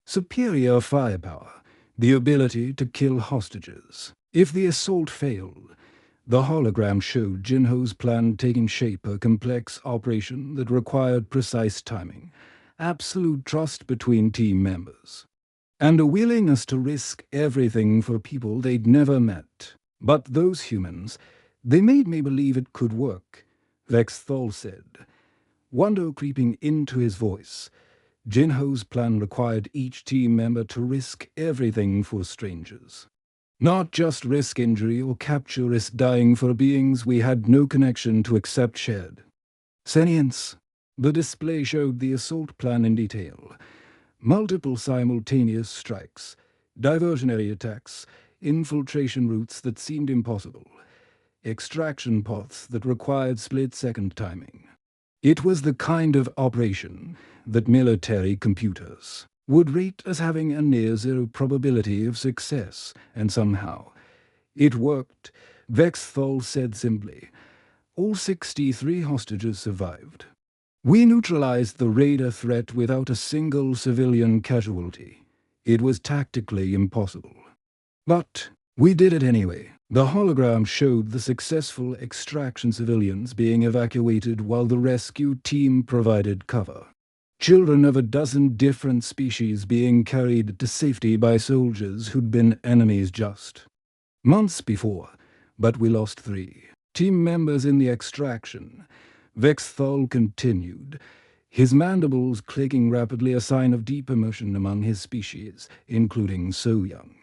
Superior firepower, the ability to kill hostages. If the assault failed, the hologram showed Jin-Ho's plan taking shape, a complex operation that required precise timing, absolute trust between team members, and a willingness to risk everything for people they'd never met. But those humans, they made me believe it could work, Vexthal said, wonder creeping into his voice. Jin-Ho's plan required each team member to risk everything for strangers. Not just risk injury or capture, risk dying for beings we had no connection to except shared sentience. The display showed the assault plan in detail. Multiple simultaneous strikes, diversionary attacks, infiltration routes that seemed impossible, extraction paths that required split-second timing. It was the kind of operation that military computers would rate as having a near-zero probability of success, and somehow it worked. Vexthal said simply. All 63 hostages survived. We neutralized the raider threat without a single civilian casualty. It was tactically impossible. But we did it anyway. The hologram showed the successful extraction civilians being evacuated while the rescue team provided cover. Children of a dozen different species being carried to safety by soldiers who'd been enemies just months before, but we lost 3 team members in the extraction. Vexthal continued, his mandibles clicking rapidly, a sign of deep emotion among his species, including So Young,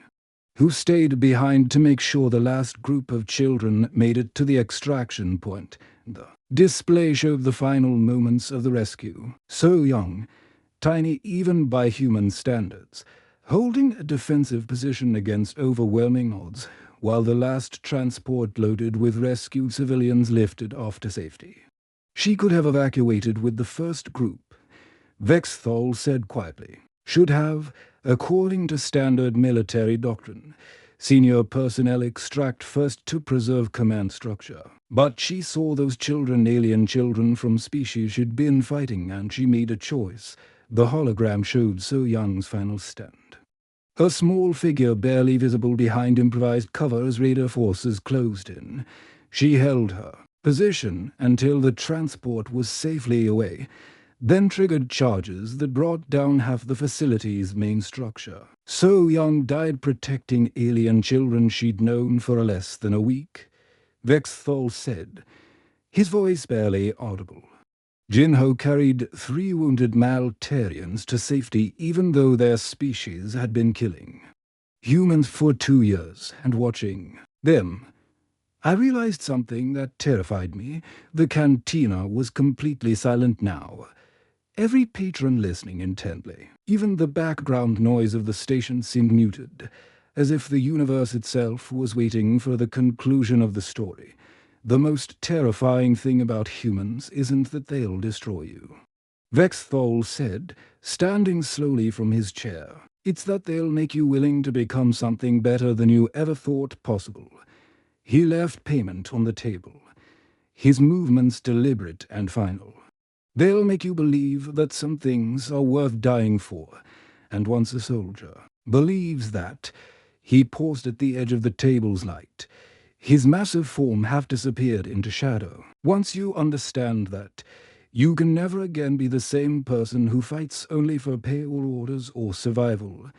who stayed behind to make sure the last group of children made it to the extraction point. The display showed the final moments of the rescue. So Young, tiny even by human standards, holding a defensive position against overwhelming odds, while the last transport loaded with rescued civilians lifted off to safety. She could have evacuated with the first group, Vexthal said quietly. Should have, according to standard military doctrine. Senior personnel extract first to preserve command structure. But she saw those children, alien children from species she'd been fighting, and she made a choice. The hologram showed So Young's final stand. A small figure barely visible behind improvised cover as raider forces closed in. She held her position until the transport was safely away, then triggered charges that brought down half the facility's main structure. So Young died protecting alien children she'd known for less than a week, Vexthal said, his voice barely audible. Jinho carried 3 wounded Maltarians to safety even though their species had been killing humans for 2 years and watching them. I realized something that terrified me. The cantina was completely silent now. Every patron listening intently. Even the background noise of the station seemed muted, as if the universe itself was waiting for the conclusion of the story. The most terrifying thing about humans isn't that they'll destroy you, Vexthal said, standing slowly from his chair. It's that they'll make you willing to become something better than you ever thought possible. He left payment on the table, his movements deliberate and final. They'll make you believe that some things are worth dying for, and once a soldier believes that, he paused at the edge of the table's light. His massive form half disappeared into shadow. Once you understand that, you can never again be the same person who fights only for pay or orders or survival.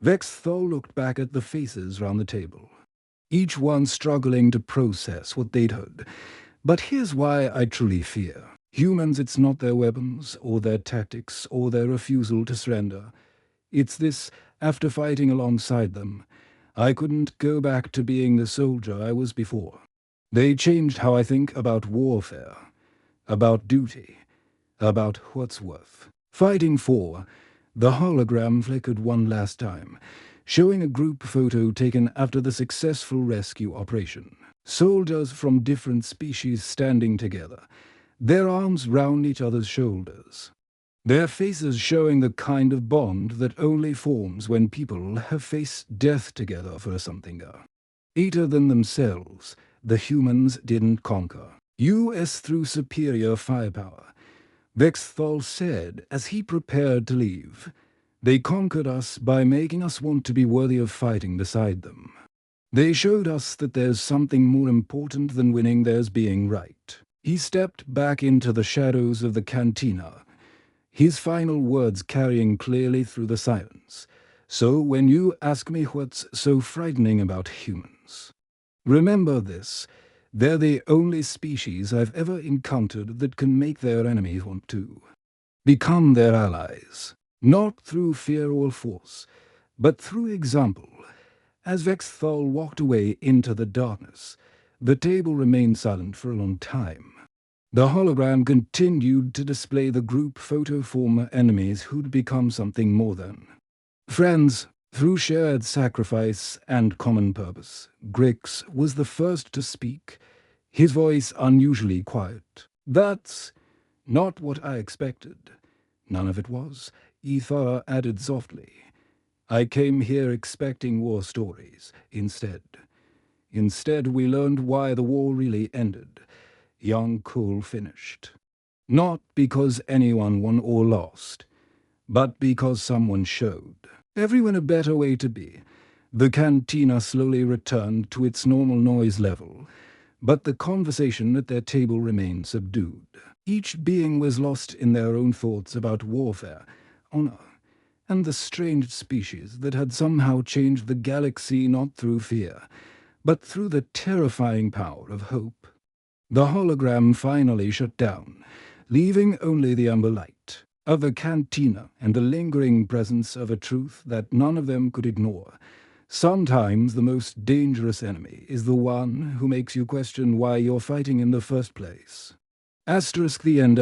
Vexthal looked back at the faces round the table, each one struggling to process what they'd heard. But here's why I truly fear humans. It's not their weapons, or their tactics, or their refusal to surrender. It's this, after fighting alongside them, I couldn't go back to being the soldier I was before. They changed how I think about warfare, about duty, about what's worth fighting for. The hologram flickered one last time, showing a group photo taken after the successful rescue operation. Soldiers from different species standing together, their arms round each other's shoulders, their faces showing the kind of bond that only forms when people have faced death together for something greater than themselves. The humans didn't conquer us through superior firepower, Vexthal said as he prepared to leave. They conquered us by making us want to be worthy of fighting beside them. They showed us that there's something more important than winning, there's being right. He stepped back into the shadows of the cantina, his final words carrying clearly through the silence. So when you ask me what's so frightening about humans, remember this: they're the only species I've ever encountered that can make their enemies want to become their allies, not through fear or force, but through example. As Vexthal walked away into the darkness, the table remained silent for a long time. The hologram continued to display the group photo, former enemies who'd become something more than friends. Through shared sacrifice and common purpose, Grix was the first to speak, his voice unusually quiet. "That's not what I expected." "None of it was," Ethar added softly. "I came here expecting war stories. Instead, we learned why the war really ended. Young Kul finished. Not because anyone won or lost, but because someone showed everyone a better way to be." The cantina slowly returned to its normal noise level, but the conversation at their table remained subdued. Each being was lost in their own thoughts about warfare, honor, and the strange species that had somehow changed the galaxy not through fear, but through the terrifying power of hope. The hologram finally shut down, leaving only the amber light of a cantina and the lingering presence of a truth that none of them could ignore. Sometimes the most dangerous enemy is the one who makes you question why you're fighting in the first place. *The End*.